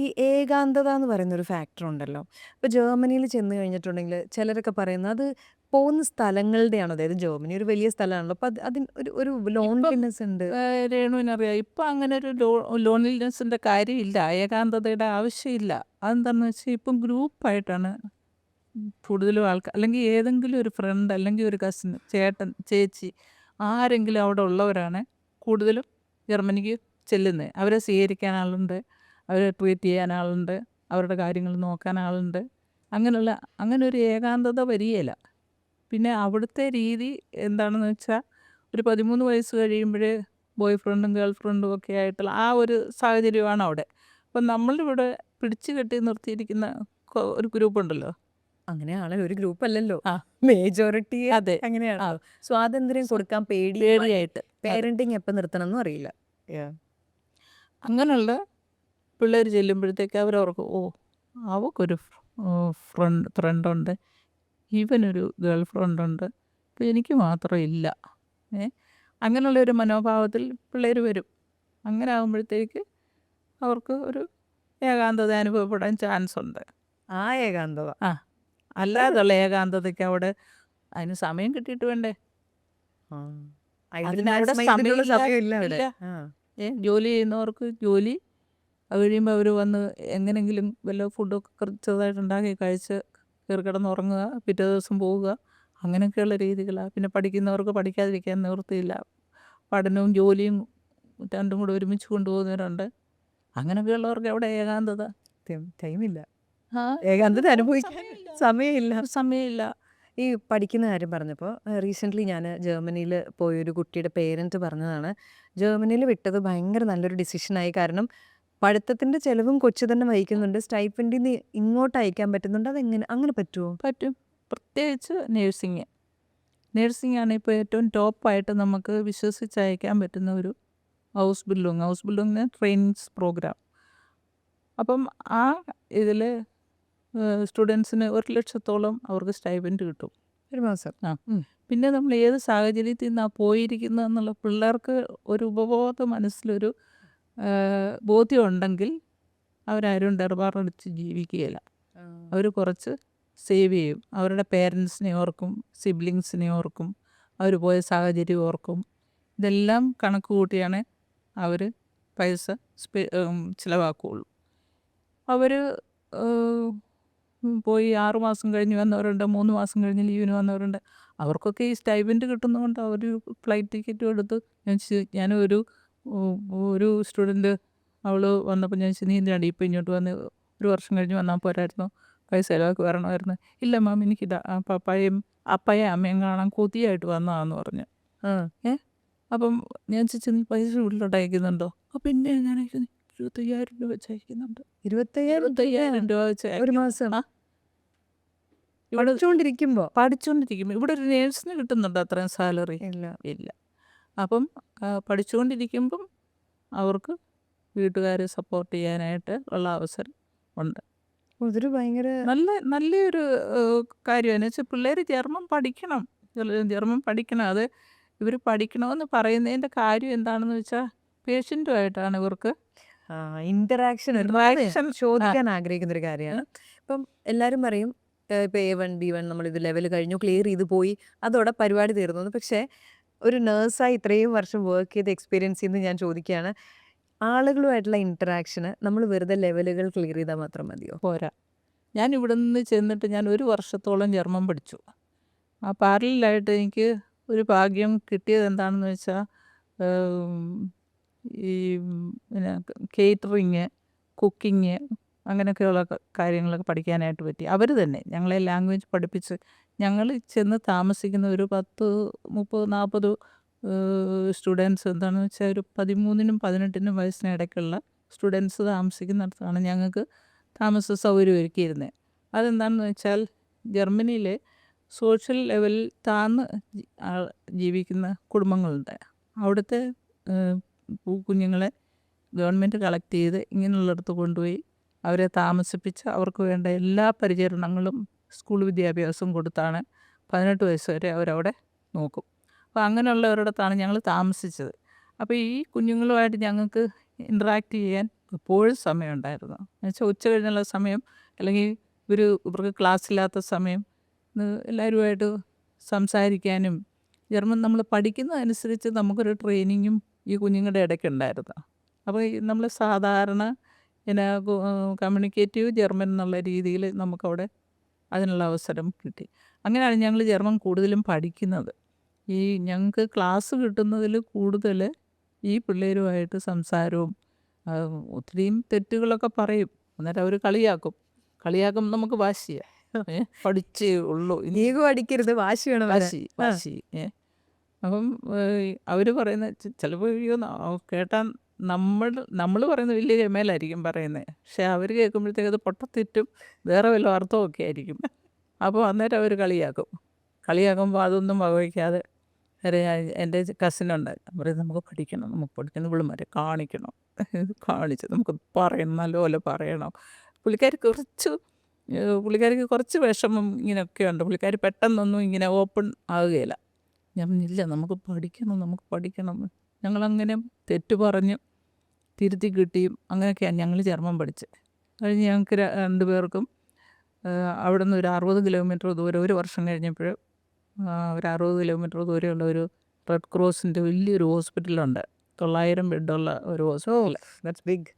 ഈ ഏകാന്തത എന്ന് പറയുന്നൊരു ഫാക്ടർ ഉണ്ടല്ലോ. ഇപ്പോൾ ജർമ്മനിയിൽ ചെന്ന് കഴിഞ്ഞിട്ടുണ്ടെങ്കിൽ ചിലരൊക്കെ പറയുന്നത് അത് പോകുന്ന സ്ഥലങ്ങളുടെയാണ്. അതായത് ജർമ്മനി ഒരു വലിയ സ്ഥലമാണല്ലോ. അപ്പം അതിന് ഒരു ലോൺലിനെസ് ഉണ്ട്. രേണുവിനറിയാം ഇപ്പം അങ്ങനെ ഒരു ലോൺലിനെസ്സിൻ്റെ കാര്യമില്ല, ഏകാന്തതയുടെ ആവശ്യമില്ല. അതെന്താണെന്ന് വെച്ചാൽ ഇപ്പം ഗ്രൂപ്പായിട്ടാണ് കൂടുതലും ആൾക്കാർ, അല്ലെങ്കിൽ ഏതെങ്കിലും ഒരു ഫ്രണ്ട്, അല്ലെങ്കിൽ ഒരു കസിൻ, ചേട്ടൻ, ചേച്ചി, ആരെങ്കിലും അവിടെ ഉള്ളവരാണ് കൂടുതലും ജർമ്മനിക്ക് ചെല്ലുന്നത്. അവരെ സ്വീകരിക്കാൻ ആളുണ്ട്, അവരെ ട്രീറ്റ് ചെയ്യാൻ ആളുണ്ട്, അവരുടെ കാര്യങ്ങൾ നോക്കാൻ ആളുണ്ട്. അങ്ങനെ ഒരു ഏകാന്തത വരികയില്ല. പിന്നെ അവിടുത്തെ രീതി എന്താണെന്ന് വെച്ചാൽ ഒരു 13 വയസ്സ് കഴിയുമ്പോഴേ ബോയ് ഫ്രണ്ടും ഗേൾ ഫ്രണ്ടും ഒക്കെ ആയിട്ടുള്ള ആ ഒരു സാഹചര്യമാണ് അവിടെ. അപ്പം നമ്മളിവിടെ പിടിച്ചു കെട്ടി നിർത്തിയിരിക്കുന്ന ഒരു ഗ്രൂപ്പുണ്ടല്ലോ. അങ്ങനെയാണ്, ഒരു ഗ്രൂപ്പ് അല്ലല്ലോ, ആ മേജോറിറ്റി അതെ അങ്ങനെയാണ്. ആ സ്വാതന്ത്ര്യം കൊടുക്കാൻ പേടിയായിട്ട് പേരന്റിങ് എപ്പം നിർത്തണം എന്നും അറിയില്ല. അങ്ങനെയുള്ള പിള്ളേർ ചെല്ലുമ്പോഴത്തേക്ക് അവരവർക്ക് അവൾക്കൊരു ഫ്രണ്ടുണ്ട്, ഇവനൊരു ഗേൾ ഫ്രണ്ടുണ്ട്, ഇപ്പം എനിക്ക് മാത്രം ഇല്ല. അങ്ങനെയുള്ളൊരു മനോഭാവത്തിൽ പിള്ളേർ വരും. അങ്ങനെ ആകുമ്പോഴത്തേക്ക് അവർക്ക് ഒരു ഏകാന്തത അനുഭവപ്പെടാൻ ചാൻസ് ഉണ്ട്. ആ ഏകാന്തത അല്ലാതുള്ള ഏകാന്തതയ്ക്ക് അവിടെ അതിന് സമയം കിട്ടിയിട്ട് വേണ്ടേ. അതിനവിടെ സമയമില്ല. ജോലി ചെയ്യുന്നവർക്ക് ജോലി, അത് കഴിയുമ്പോൾ അവർ വന്ന് എങ്ങനെങ്കിലും വല്ല ഫുഡൊക്കെ ചെറുതായിട്ട് ഉണ്ടാക്കി കഴിച്ച് കയറി കിടന്നുറങ്ങുക, പിറ്റേ ദിവസം പോവുക, അങ്ങനെയൊക്കെയുള്ള രീതികളാണ്. പിന്നെ പഠിക്കുന്നവർക്ക് പഠിക്കാതിരിക്കാൻ നിവൃത്തിയില്ല, പഠനവും ജോലിയും രണ്ടും കൂടെ ഒരുമിച്ച് കൊണ്ടുപോകുന്നവരുണ്ട്. അങ്ങനെയൊക്കെയുള്ളവർക്ക് അവിടെ ഏകാന്തത ടൈമില്ല, ഏകാന്തത അനുഭവിക്കാൻ സമയമില്ല. ഈ പഠിക്കുന്ന കാര്യം പറഞ്ഞപ്പോൾ റീസെൻ്റ്ലി ഞാൻ ജർമ്മനിയിൽ പോയൊരു കുട്ടിയുടെ പേരൻറ്റ് പറഞ്ഞതാണ്, ജർമ്മനിയിൽ വിട്ടത് ഭയങ്കര നല്ലൊരു ഡിസിഷനായി. കാരണം പഠിത്തത്തിൻ്റെ ചിലവും കൊച്ചു തന്നെ വഹിക്കുന്നുണ്ട്, സ്റ്റൈപ്പൻഡിൽ നിന്ന് ഇങ്ങോട്ട് അയക്കാൻ പറ്റുന്നുണ്ട്. അതെങ്ങനെ അങ്ങനെ പറ്റുമോ? പറ്റും. പ്രത്യേകിച്ച് നേഴ്സിംഗാണ് ഇപ്പോൾ ഏറ്റവും ടോപ്പായിട്ട് നമുക്ക് വിശ്വസിച്ച് അയക്കാൻ പറ്റുന്ന ഒരു ഹൗസ് ബിൽഡിങ്ങിന് ട്രെയിനിങ്സ് പ്രോഗ്രാം. അപ്പം ആ ഇതിൽ സ്റ്റുഡൻസിന് 1,00,000-ഓളം അവർക്ക് സ്റ്റൈപ്പൻഡ് കിട്ടും ഒരു മാസം. പിന്നെ നമ്മൾ ഏത് സാഹചര്യത്തിൽ നിന്നാണ് പോയിരിക്കുന്നത് എന്നുള്ള പിള്ളേർക്ക് ഒരു ഉപബോധ മനസ്സിലൊരു ബോധ്യം ഉണ്ടെങ്കിൽ അവരാരും ഡർബാറടിച്ച് ജീവിക്കുകയില്ല. അവർ കുറച്ച് സേവ് ചെയ്യും. അവരുടെ പേരൻസിനെ ഓർക്കും, സിബ്ലിങ്സിനെ ഓർക്കും, അവർ പോയ സാഹചര്യം ഓർക്കും. ഇതെല്ലാം കണക്ക് കൂട്ടിയാണ് അവർ പൈസ ചിലവാക്കുകയുള്ളൂ. അവർ പോയി 6 മാസം കഴിഞ്ഞ് വന്നവരുണ്ട്, 3 മാസം കഴിഞ്ഞ് ലീവിന് വന്നവരുണ്ട്. അവർക്കൊക്കെ ഈ സ്റ്റൈപ്പൻഡ് കിട്ടുന്നതുകൊണ്ട് അവർ ഫ്ലൈറ്റ് ടിക്കറ്റും എടുത്ത് ഒരു സ്റ്റുഡൻറ്റ് അവൾ വന്നപ്പോൾ ഞാൻ ചോദിച്ചു, നീ എന്തിനാണ് ഇപ്പോൾ ഇങ്ങോട്ട് വന്ന് 1 വർഷം കഴിഞ്ഞ് വന്നാൽ പോരായിരുന്നു, പൈസ ചിലവാക്കി വരണമായിരുന്നു. ഇല്ല മാം, എനിക്കിത് അപ്പയും അമ്മയും കാണാൻ കൊതിയായിട്ട് വന്നതാണെന്ന് പറഞ്ഞു. അപ്പം ഞാൻ ചോദിച്ചു, നീ പൈസ വീട്ടിലോട്ട് അയക്കുന്നുണ്ടോ? പിന്നെ ഞാൻ അയക്കുന്നു, 25,000 രൂപ വെച്ച് അയക്കുന്നുണ്ട്. 25,000 രൂപ വെച്ച് ഒരു മാസം ഇവിടെ പഠിച്ചുകൊണ്ടിരിക്കുമ്പോൾ. ഇവിടെ ഒരു നേഴ്സിന് കിട്ടുന്നുണ്ട് അത്രയും സാലറി? ഇല്ല. അപ്പം പഠിച്ചുകൊണ്ടിരിക്കുമ്പം അവർക്ക് വീട്ടുകാരെ സപ്പോർട്ട് ചെയ്യാനായിട്ട് ഉള്ള അവസരം ഉണ്ട്. അതൊരു ഭയങ്കര നല്ലൊരു കാര്യമെന്ന് വെച്ചാൽ പിള്ളേർ ജർമ്മൻ പഠിക്കണം. അത് ഇവർ പഠിക്കണമെന്ന് പറയുന്നതിൻ്റെ കാര്യം എന്താണെന്ന് വെച്ചാൽ പേഷ്യൻറ്റുമായിട്ടാണ് ഇവർക്ക് ഇന്ററാക്ഷൻ ചോദിക്കാൻ ആഗ്രഹിക്കുന്ന ഒരു കാര്യമാണ്. ഇപ്പം എല്ലാവരും പറയും ഇപ്പോൾ A1 B1 നമ്മളിത് ലെവൽ കഴിഞ്ഞു, ക്ലിയർ ചെയ്ത് പോയി, അതോടെ പരിപാടി തീർന്നു. പക്ഷേ ഒരു നേഴ്സായി ഇത്രയും വർഷം വർക്ക് ചെയ്ത് എക്സ്പീരിയൻസ് ചെയ്യുന്നത് ഞാൻ ചോദിക്കുകയാണ്, ആളുകളുമായിട്ടുള്ള ഇൻറ്ററാക്ഷന് നമ്മൾ വെറുതെ ലെവലുകൾ ക്ലിയർ ചെയ്താൽ മാത്രം മതിയോ? പോരാ. ഞാൻ ഇവിടെ നിന്ന് ചെന്നിട്ട് ഞാൻ 1 വർഷത്തോളം ജർമ്മൻ പഠിച്ചു. ആ പാരലായിട്ട് എനിക്ക് ഒരു ഭാഗ്യം കിട്ടിയത് എന്താണെന്ന് വെച്ചാൽ ഈ പിന്നെ കേറ്ററിങ്, കുക്കിങ് അങ്ങനെയൊക്കെയുള്ള കാര്യങ്ങളൊക്കെ പഠിക്കാനായിട്ട് പറ്റി. അവർ തന്നെ ഞങ്ങളെ ലാംഗ്വേജ് പഠിപ്പിച്ച് ഞങ്ങൾ ചെന്ന് താമസിക്കുന്ന ഒരു 10, 30, 40 സ്റ്റുഡൻസ് എന്താണെന്ന് വെച്ചാൽ ഒരു 13നും 18നും വയസ്സിന് ഇടയ്ക്കുള്ള സ്റ്റുഡൻസ് താമസിക്കുന്നിടത്താണ് ഞങ്ങൾക്ക് താമസ സൗകര്യം ഒരുക്കിയിരുന്നത്. അതെന്താണെന്ന് വെച്ചാൽ ജർമ്മനിയിലെ സോഷ്യൽ ലെവലിൽ താഴ്ന്ന് ജീവിക്കുന്ന കുടുംബങ്ങളുണ്ട്. അവിടുത്തെ കുഞ്ഞുങ്ങളെ ഗവൺമെൻറ് കളക്ട് ചെയ്ത് ഇങ്ങനെയുള്ളിടത്ത് കൊണ്ടുപോയി അവരെ താമസിപ്പിച്ച് അവർക്ക് വേണ്ട എല്ലാ പരിചരണങ്ങളും സ്കൂൾ വിദ്യാഭ്യാസവും കൊടുത്താണ് 18 വയസ്സ് വരെ അവരവിടെ നോക്കും. അപ്പോൾ അങ്ങനെയുള്ളവരിടത്താണ് ഞങ്ങൾ താമസിച്ചത്. അപ്പോൾ ഈ കുഞ്ഞുങ്ങളുമായിട്ട് ഞങ്ങൾക്ക് ഇൻട്രാക്ട് ചെയ്യാൻ എപ്പോഴും സമയമുണ്ടായിരുന്നു. എന്നുവെച്ചാൽ ഉച്ച കഴിഞ്ഞുള്ള സമയം അല്ലെങ്കിൽ ഇവർക്ക് ക്ലാസ് ഇല്ലാത്ത സമയം എല്ലാവരുമായിട്ട് സംസാരിക്കാനും ജർമ്മൻ നമ്മൾ പഠിക്കുന്നതനുസരിച്ച് നമുക്കൊരു ട്രെയിനിങ്ങും ഈ കുഞ്ഞുങ്ങളുടെ ഇടയ്ക്കുണ്ടായിരുന്നു. അപ്പോൾ നമ്മൾ സാധാരണ കമ്മ്യൂണിക്കേറ്റീവ് ജർമ്മൻ എന്നുള്ള രീതിയിൽ നമുക്കവിടെ അതിനുള്ള അവസരം കിട്ടി. അങ്ങനെയാണ് ഞങ്ങൾ ജർമ്മൻ കൂടുതലും പഠിക്കുന്നത്. ഈ ഞങ്ങൾക്ക് ക്ലാസ് കിട്ടുന്നതിൽ കൂടുതൽ ഈ പിള്ളേരുമായിട്ട് സംസാരവും ഒത്തിരിയും തെറ്റുകളൊക്കെ പറയും. അന്നേരം അവർ കളിയാക്കും നമുക്ക് വാശിയാണ്. പഠിച്ചേ ഉള്ളൂ ഈഗോ അടിക്കരുത്, വാശി വേണം. വാശി. അപ്പം അവർ പറയുന്ന ചിലപ്പോൾ കേട്ടാൽ നമ്മൾ പറയുന്നത് വലിയ ഗമയിലായിരിക്കും പറയുന്നത്. പക്ഷേ അവർ കേൾക്കുമ്പോഴത്തേക്ക് അത് പൊട്ടത്തെറ്റും വേറെ വല്ല അർത്ഥമൊക്കെ ആയിരിക്കും. അപ്പോൾ അന്നേരം അവർ കളിയാക്കുമ്പോൾ അതൊന്നും വകവയ്ക്കാതെ വേറെ എൻ്റെ കസിനുണ്ട്. പറയും നമുക്ക് പഠിക്കണം ഇവളുമാരെ കാണിക്കണം, കാണിച്ച് നമുക്ക് പറയണം, നല്ലപോലെ പറയണം. പുള്ളിക്കാരിക്ക് കുറച്ച് വിഷമം ഇങ്ങനെയൊക്കെ ഉണ്ട്. പുള്ളിക്കാരി പെട്ടെന്നൊന്നും ഇങ്ങനെ ഓപ്പൺ ആവുകയില്ല. ഞാൻ പറഞ്ഞില്ല നമുക്ക് പഠിക്കണം. ഞങ്ങളങ്ങനെ തെറ്റ് പറഞ്ഞ് തിരുത്തി കിട്ടിയും അങ്ങനെയൊക്കെയാണ് ഞങ്ങൾ ജർമ്മൻ പഠിച്ചത്. കഴിഞ്ഞ് ഞങ്ങൾക്ക് 2 പേർക്കും അവിടെ നിന്ന് ഒരു 60 കിലോമീറ്റർ ദൂരം ഒരു വർഷം കഴിഞ്ഞപ്പോൾ ഒരു 60 കിലോമീറ്റർ ദൂരെയുള്ള ഒരു റെഡ് ക്രോസിൻ്റെ വലിയൊരു ഹോസ്പിറ്റലുണ്ട്. 900 ബെഡുള്ള ഒരു hospital. That's big,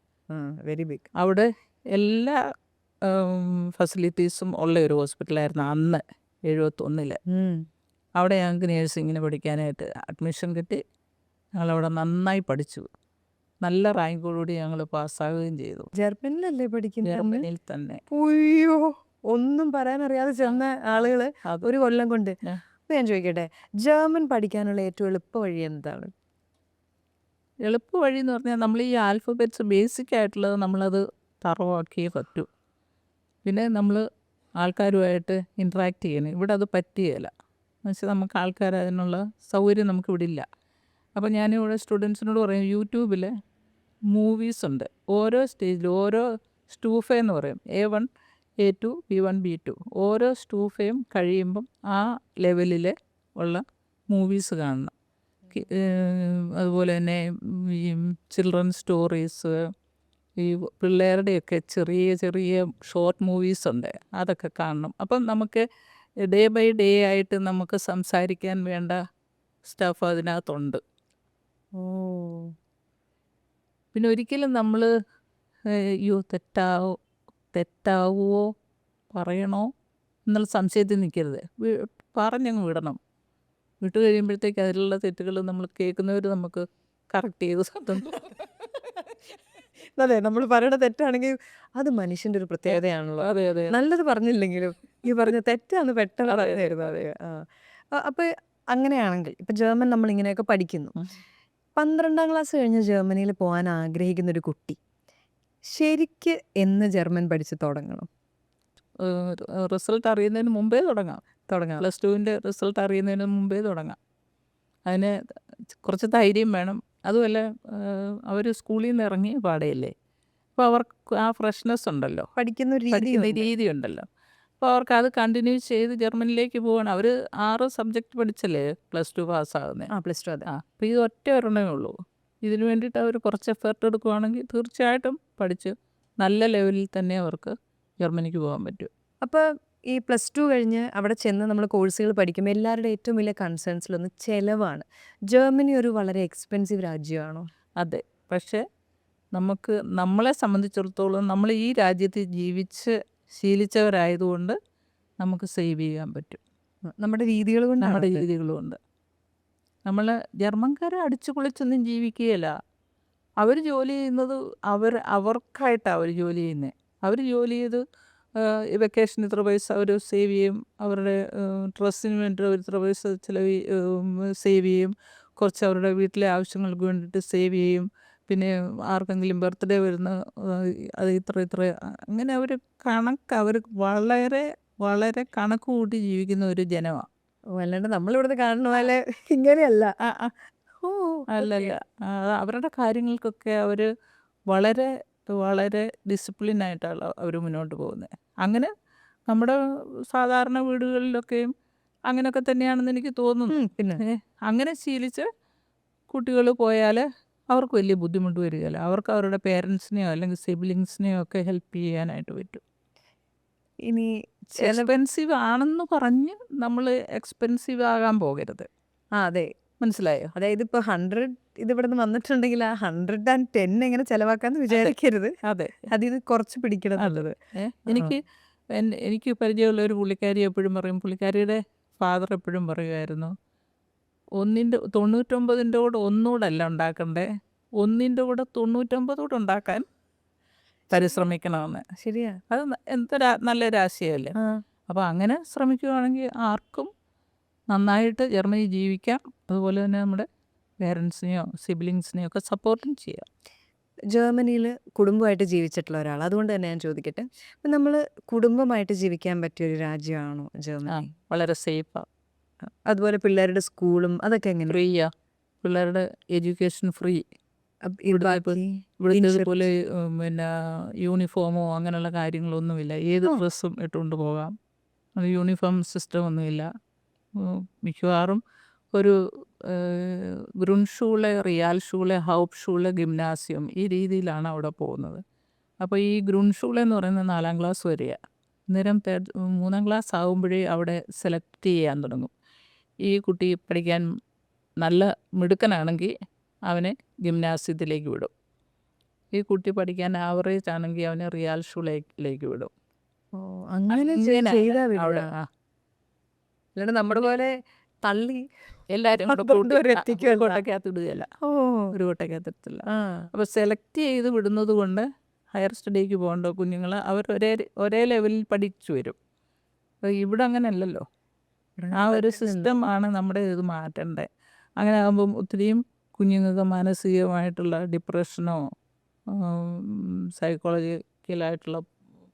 very big. അവിടെ എല്ലാ ഫെസിലിറ്റീസും ഉള്ള ഒരു ഹോസ്പിറ്റലായിരുന്നു അന്ന് 71. അവിടെ ഞങ്ങൾക്ക് നേഴ്സിങ്ങിന് പഠിക്കാനായിട്ട് അഡ്മിഷൻ കിട്ടി. ഞങ്ങളവിടെ നന്നായി പഠിച്ചു. നല്ല റാങ്കോടുകൂടി ഞങ്ങൾ പാസ്സാവുകയും ചെയ്തു. ജർമ്മനിലല്ലേ പഠിക്കുന്നത്? ജർമ്മനിയിൽ തന്നെ. അയ്യോ, ഒന്നും പറയാനറിയാതെ ചെന്ന ആളുകൾ ഒരു കൊല്ലം കൊണ്ട്. അപ്പോൾ ഞാൻ ചോദിക്കട്ടെ, ജർമ്മൻ പഠിക്കാനുള്ള ഏറ്റവും എളുപ്പ വഴി എന്താണ്? എളുപ്പ വഴി എന്ന് പറഞ്ഞാൽ നമ്മൾ ഈ ആൽഫബറ്റ്സ് ബേസിക് ആയിട്ടുള്ളത് നമ്മളത് തറവാക്കിയേ പറ്റൂ. പിന്നെ നമ്മൾ ആൾക്കാരുമായിട്ട് ഇൻട്രാക്ട് ചെയ്യണം. ഇവിടെ അത് പറ്റുകയില്ല. എന്നുവെച്ചാൽ നമുക്ക് അതിനുള്ള സൗകര്യം നമുക്കിവിടെ ഇല്ല. അപ്പോൾ ഞാനിവിടെ സ്റ്റുഡൻസിനോട് പറയും, യൂട്യൂബിൽ മൂവീസ് ഉണ്ട്. ഓരോ സ്റ്റേജിലും ഓരോ സ്റ്റൂഫ എന്ന് പറയും, A1, A2, B1, B2. ഓരോ സ്റ്റൂഫയും കഴിയുമ്പം ആ ലെവലിൽ ഉള്ള മൂവീസ് കാണണം. അതുപോലെ തന്നെ ഈ ചിൽഡ്രൻ സ്റ്റോറീസ്, ഈ പിള്ളേരുടെയൊക്കെ ചെറിയ ചെറിയ ഷോർട്ട് മൂവീസ് ഉണ്ട്, അതൊക്കെ കാണണം. അപ്പം നമുക്ക് ഡേ ബൈ ഡേ ആയിട്ട് നമുക്ക് സംസാരിക്കാൻ വേണ്ട സ്റ്റഫ് അതിനകത്തുണ്ട്. പിന്നെ ഒരിക്കലും നമ്മൾ തെറ്റാവുമോ പറയണോ എന്നുള്ള സംശയത്തിൽ നിൽക്കരുത്. പറഞ്ഞങ്ങ് വിടണം. വിട്ട് കഴിയുമ്പോഴത്തേക്ക് അതിലുള്ള തെറ്റുകൾ നമ്മൾ കേൾക്കുന്നവർ നമുക്ക് കറക്റ്റ് ചെയ്ത് അതെ, നമ്മൾ പറയണ തെറ്റാണെങ്കിൽ അത് മനുഷ്യൻ്റെ ഒരു പ്രത്യേകതയാണല്ലോ. അതെ. നല്ലത് പറഞ്ഞില്ലെങ്കിലും ഈ പറഞ്ഞ തെറ്റാണ് പെട്ടെന്ന് തരുന്നത്. അതെ. അപ്പോൾ അങ്ങനെയാണെങ്കിൽ ഇപ്പം ജർമ്മൻ നമ്മൾ ഇങ്ങനെയൊക്കെ പഠിക്കുന്നു. 12ാം ക്ലാസ് കഴിഞ്ഞ് ജർമ്മനിയിൽ പോകാൻ ആഗ്രഹിക്കുന്ന ഒരു കുട്ടി ശരിക്ക് എന്ന് ജർമ്മൻ പഠിച്ച് തുടങ്ങണം? റിസൾട്ട് അറിയുന്നതിന് മുമ്പേ തുടങ്ങാം. +2ൻ്റെ റിസൾട്ട് അറിയുന്നതിന് മുമ്പേ തുടങ്ങാം. അതിന് കുറച്ച് ധൈര്യം വേണം. അതുമല്ല, അവർ സ്കൂളിൽ നിന്ന് ഇറങ്ങി പാടെയല്ലേ, അപ്പോൾ അവർക്ക് ആ ഫ്രഷ്നെസ് ഉണ്ടല്ലോ, പഠിക്കുന്ന രീതി ഉണ്ടല്ലോ. അപ്പോൾ അവർക്ക് അത് കണ്ടിന്യൂ ചെയ്ത് ജർമ്മനിലേക്ക് പോവാണ്. അവർ 6 സബ്ജക്റ്റ് പഠിച്ചല്ലേ +2 പാസ്സാകുന്നത്. +2. അതെ. അപ്പോൾ ഇത് ഒറ്റ ഒരെണ്ണമേ ഉള്ളൂ. ഇതിന് വേണ്ടിയിട്ട് അവർ കുറച്ച് എഫേർട്ട് എടുക്കുകയാണെങ്കിൽ തീർച്ചയായിട്ടും പഠിച്ച് നല്ല ലെവലിൽ തന്നെ അവർക്ക് ജർമ്മനിക്ക് പോകാൻ പറ്റും. അപ്പോൾ ഈ +2 കഴിഞ്ഞ് അവിടെ ചെന്ന് നമ്മൾ കോഴ്സുകൾ പഠിക്കുമ്പോൾ എല്ലാവരുടെ ഏറ്റവും വലിയ കൺസേൺസിലൊന്ന് ചിലവാണ്. ജർമ്മനി ഒരു വളരെ എക്സ്പെൻസീവ് രാജ്യമാണോ? അതെ. പക്ഷേ നമ്മളെ സംബന്ധിച്ചിടത്തോളം നമ്മൾ ഈ രാജ്യത്ത് ജീവിച്ച് ശീലിച്ചവരായതുകൊണ്ട് നമുക്ക് സേവ് ചെയ്യാൻ പറ്റും. നമ്മുടെ രീതികൾ കൊണ്ട്. നമ്മൾ ജർമ്മൻകാരെ അടിച്ചു പൊളിച്ചൊന്നും ജീവിക്കുകയില്ല. അവർ ജോലി ചെയ്യുന്നത് അവർക്കായിട്ടാണ് അവർ ജോലി ചെയ്യുന്നത്. അവർ ജോലി ചെയ്ത് വെക്കേഷൻ ഇത്ര പൈസ അവർ സേവ് ചെയ്യും, അവരുടെ ഡ്രസ്സിന് വേണ്ടി അവർ ഇത്ര പൈസ ചിലവ് സേവ് ചെയ്യും, കുറച്ച് അവരുടെ വീട്ടിലെ ആവശ്യങ്ങൾക്ക് വേണ്ടിയിട്ട് സേവ് ചെയ്യും, പിന്നെ ആർക്കെങ്കിലും ബർത്ത്ഡേ വരുന്ന അത് ഇത്ര അങ്ങനെ അവർ വളരെ വളരെ കണക്ക് കൂട്ടി ജീവിക്കുന്ന ഒരു ജനമാണ്. അല്ലാണ്ട് നമ്മളിവിടുന്ന് കാണുന്ന പോലെ ഇങ്ങനെയല്ല. ആ ആ ഓ, അല്ലല്ല. അവരുടെ കാര്യങ്ങൾക്കൊക്കെ അവർ വളരെ വളരെ ഡിസിപ്ലിനായിട്ടാണ് അവർ മുന്നോട്ട് പോകുന്നത്. അങ്ങനെ നമ്മുടെ സാധാരണ വീടുകളിലൊക്കെയും അങ്ങനെയൊക്കെ തന്നെയാണെന്ന് എനിക്ക് തോന്നുന്നു. പിന്നെ അങ്ങനെ ശീലിച്ച് കുട്ടികൾ പോയാൽ അവർക്ക് വലിയ ബുദ്ധിമുട്ട് വരികയില്ല. അവർക്ക് അവരുടെ പേരൻസിനെയോ അല്ലെങ്കിൽ സിബ്ലിങ്സിനെയോ ഒക്കെ ഹെൽപ്പ് ചെയ്യാനായിട്ട് പറ്റും. ഇനി ചില എക്സ്പെൻസീവ് ആണെന്ന് പറഞ്ഞ് നമ്മൾ എക്സ്പെൻസീവ് ആകാൻ പോകരുത്. അതെ, മനസ്സിലായോ? അതായത് ഇപ്പൊ 100 ഇത് ഇവിടെ നിന്ന് വന്നിട്ടുണ്ടെങ്കിൽ ആ 110 എങ്ങനെ ചെലവാക്കാന്ന് വിചാരിക്കരുത്. അതെ, അതിൽ കുറച്ച് പിടിക്കണം. നല്ലത്. എനിക്ക് പരിചയമുള്ള ഒരു പുള്ളിക്കാരി എപ്പോഴും പറയും, പുള്ളിക്കാരിയുടെ ഫാദർ എപ്പോഴും പറയുമായിരുന്നു, 99ൻ്റെ കൂടെ ഒന്നുകൂടെ അല്ല ഉണ്ടാക്കണ്ടേ, 1ൻ്റെ കൂടെ 99 കൂടെ ഉണ്ടാക്കാൻ പരിശ്രമിക്കണമെന്ന്. ശരിയാ. അത് എന്തൊരു നല്ലൊരു ആശയമല്ലേ. അപ്പോൾ അങ്ങനെ ശ്രമിക്കുകയാണെങ്കിൽ ആർക്കും നന്നായിട്ട് ജർമ്മനി ജീവിക്കാം. അതുപോലെ തന്നെ നമ്മുടെ പേരൻസിനെയോ സിബ്ലിങ്സിനെയോ ഒക്കെ സപ്പോർട്ടും ചെയ്യാം. ജർമ്മനിയിൽ കുടുംബമായിട്ട് ജീവിച്ചിട്ടുള്ള ഒരാൾ, അതുകൊണ്ട് തന്നെ ഞാൻ ചോദിക്കട്ടെ, ഇപ്പം നമ്മൾ കുടുംബമായിട്ട് ജീവിക്കാൻ പറ്റിയ ഒരു രാജ്യമാണോ ജർമ്മനി? വളരെ സേഫാണ്. അതുപോലെ പിള്ളേരുടെ സ്കൂളും അതൊക്കെ എങ്ങനെ? ഫ്രീയാ, പിള്ളേരുടെ എഡ്യൂക്കേഷൻ ഫ്രീ. ബാക്കി ഇവിടുത്തെ പോലെ പിന്നെ യൂണിഫോമോ അങ്ങനെയുള്ള കാര്യങ്ങളൊന്നുമില്ല. ഏത് ഡ്രസ്സും ഇട്ടുകൊണ്ട് പോകാം. അത് യൂണിഫോം സിസ്റ്റം ഒന്നുമില്ല. മിക്കവാറും ഒരു ഗ്രൂൺഷൂളെ, റിയാൽ ഷൂളെ, ഹൗപ്പ് ഷൂളെ, ഗിംനാസിയം ഈ രീതിയിലാണ് അവിടെ പോകുന്നത്. അപ്പോൾ ഈ ഗ്രൂൺഷൂളെ എന്ന് പറയുന്നത് 4ാം ക്ലാസ് വരെയാണ്. അന്നേരം 3ാം ക്ലാസ് ആകുമ്പോഴേ അവിടെ സെലക്ട് ചെയ്യാൻ തുടങ്ങും. ഈ കുട്ടി പഠിക്കാൻ നല്ല മിടുക്കനാണെങ്കിൽ അവനെ ഗിംനാസ്യത്തിലേക്ക് വിടും. ഈ കുട്ടി പഠിക്കാൻ ആവറേജ് ആണെങ്കിൽ അവനെ റിയാൽ ഷൂളേക്ക് വിടും. അങ്ങനെ ചെയ്താ അവിടെ അല്ലാണ്ട് നമ്മുടെ പോലെ തള്ളി എല്ലാവരും കോട്ടയ്ക്കകത്ത് ഇടുകയല്ല, ഒരു കോട്ടയ്ക്കകത്തില്ല. അപ്പോൾ സെലക്ട് ചെയ്ത് വിടുന്നത് കൊണ്ട് ഹയർ സ്റ്റഡിക്ക് പോകേണ്ട കുഞ്ഞുങ്ങൾ അവർ ഒരേ ലെവലിൽ പഠിച്ചു വരും. അപ്പോൾ ഇവിടെ അങ്ങനെ അല്ലല്ലോ. ആ ഒരു സിസ്റ്റമാണ് നമ്മുടെ ഇത് മാറ്റേണ്ടത്. അങ്ങനെ ആകുമ്പം ഒത്തിരിയും കുഞ്ഞുങ്ങൾക്ക് മാനസികമായിട്ടുള്ള ഡിപ്രഷനോ സൈക്കോളജിക്കലായിട്ടുള്ള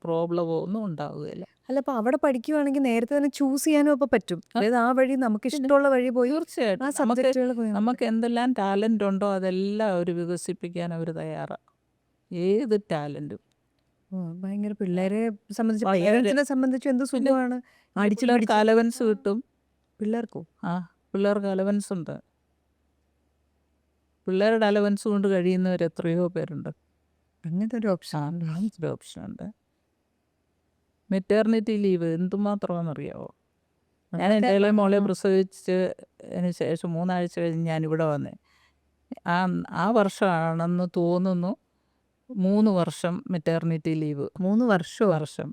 പ്രോബ്ലമോ ഒന്നും ഉണ്ടാവുകയില്ല. അല്ല, അപ്പോൾ അവിടെ പഠിക്കുവാണെങ്കിൽ നേരത്തെ തന്നെ ചൂസ് ചെയ്യാനും അപ്പോൾ പറ്റും. അതായത് ആ വഴി നമുക്ക് ഇഷ്ടമുള്ള വഴി പോയി തീർച്ചയായിട്ടും നമുക്ക് എന്തെല്ലാം ടാലൻ്റ് ഉണ്ടോ അതെല്ലാം അവർ വികസിപ്പിക്കാൻ അവർ തയ്യാറാണ്. ഏത് ടാലൻറ്റും. ഭയങ്കര പിള്ളേരെ സംബന്ധിച്ച്, പേരൻസിനെ സംബന്ധിച്ച് എന്ത് സുഖമാണ്. പിള്ളേർക്ക് അലവൻസ് കിട്ടും. പിള്ളേർക്കോ? പിള്ളേർക്ക് അലവൻസ് ഉണ്ട്. പിള്ളേരുടെ അലവൻസ് കൊണ്ട് കഴിയുന്നവർ എത്രയോ പേരുണ്ട്. അങ്ങനത്തെ ഒരു ഓപ്ഷൻ ഉണ്ട്. Maternity leave എന്തുമാത്രമാണെന്നറിയാമോ? ഞാൻ എൻ്റെ ഇളയ മോളെ പ്രസവിച്ചതിന് ശേഷം 3 ആഴ്ച കഴിഞ്ഞ് ഞാനിവിടെ വന്നേ. ആ വർഷമാണെന്ന് തോന്നുന്നു 3 വർഷം മെറ്റേർണിറ്റി ലീവ്. 3 വർഷം.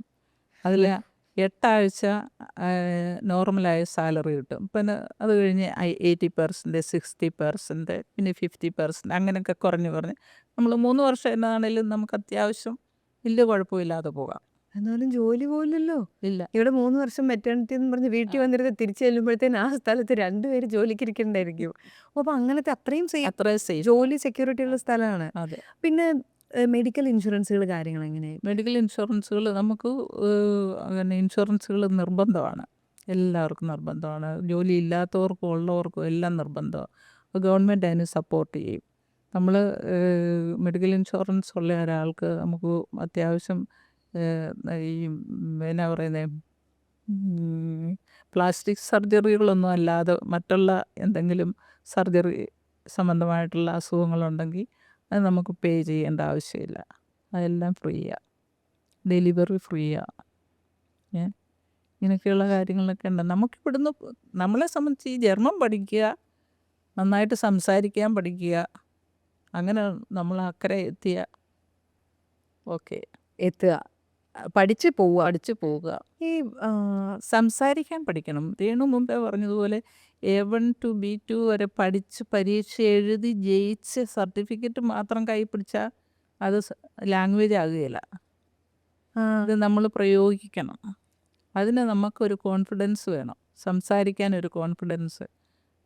അതിൽ 8 ആഴ്ച നോർമലായ സാലറി കിട്ടും. പിന്നെ അത് കഴിഞ്ഞ് 80%, 60%, പിന്നെ 50% അങ്ങനെയൊക്കെ കുറഞ്ഞ് നമ്മൾ 3 വർഷം എന്നാണെങ്കിലും നമുക്ക് അത്യാവശ്യം വലിയ കുഴപ്പമില്ലാതെ പോകാം. എന്നാലും ജോലി പോലല്ലോ. ഇല്ല, ഇവിടെ 3 വർഷം മെറ്റേണിറ്റി എന്ന് പറഞ്ഞ് വീട്ടിൽ വന്നിരുന്ന് തിരിച്ചു ചെല്ലുമ്പോഴത്തേന് ആ സ്ഥലത്ത് 2 പേര് ജോലിക്ക് ഇരിക്കണ്ടായിരിക്കും. അപ്പോൾ അങ്ങനത്തെ അത്രയും സേഫ് ജോലി സെക്യൂരിറ്റി ഉള്ള സ്ഥലമാണ്. അതെ. പിന്നെ മെഡിക്കൽ ഇൻഷുറൻസുകൾ കാര്യങ്ങൾ എങ്ങനെയാണ്? മെഡിക്കൽ ഇൻഷുറൻസുകൾ നമുക്ക് അങ്ങനെ ഇൻഷുറൻസുകൾ നിർബന്ധമാണ്. എല്ലാവർക്കും നിർബന്ധമാണ്. ജോലി ഇല്ലാത്തവർക്കും ഉള്ളവർക്കും എല്ലാം നിർബന്ധമാണ്. ഗവൺമെൻറ് അതിന് സപ്പോർട്ട് ചെയ്യും. നമ്മൾ മെഡിക്കൽ ഇൻഷുറൻസ് ഉള്ള ഒരാൾക്ക് നമുക്ക് അത്യാവശ്യം ഈ എന്നാ പറയുന്നത്, പ്ലാസ്റ്റിക് സർജറികളൊന്നും അല്ലാതെ മറ്റുള്ള എന്തെങ്കിലും സർജറി സംബന്ധമായിട്ടുള്ള അസുഖങ്ങളുണ്ടെങ്കിൽ അത് നമുക്ക് പേ ചെയ്യേണ്ട ആവശ്യമില്ല. അതെല്ലാം ഫ്രീയാണ്. ഡെലിവറി ഫ്രീയാണ്. ഇങ്ങനെയൊക്കെയുള്ള കാര്യങ്ങളൊക്കെ ഉണ്ട്. നമുക്കിവിടുന്ന് നമ്മളെ സംബന്ധിച്ച് ഈ ജർമ്മൻ പഠിക്കുക, നന്നായിട്ട് സംസാരിക്കാൻ പഠിക്കുക, അങ്ങനെ നമ്മൾ അക്കരെ എത്തുക. പഠിച്ച് പോവുക. പഠിച്ചു പോവുക. ഈ ആ, സംസാരിക്കാൻ പഠിക്കണം. രേണു മുമ്പേ പറഞ്ഞതുപോലെ A1 to B2 വരെ പഠിച്ച് പരീക്ഷ എഴുതി ജയിച്ച് സർട്ടിഫിക്കറ്റ് മാത്രം കയ്യിൽ പിടിച്ചാൽ അത് ലാംഗ്വേജ് ആകുകയില്ല. ആ, ഇത് നമ്മൾ പ്രയോഗിക്കണം. അതിന് നമുക്കൊരു കോൺഫിഡൻസ് വേണം. സംസാരിക്കാൻ ഒരു കോൺഫിഡൻസ്.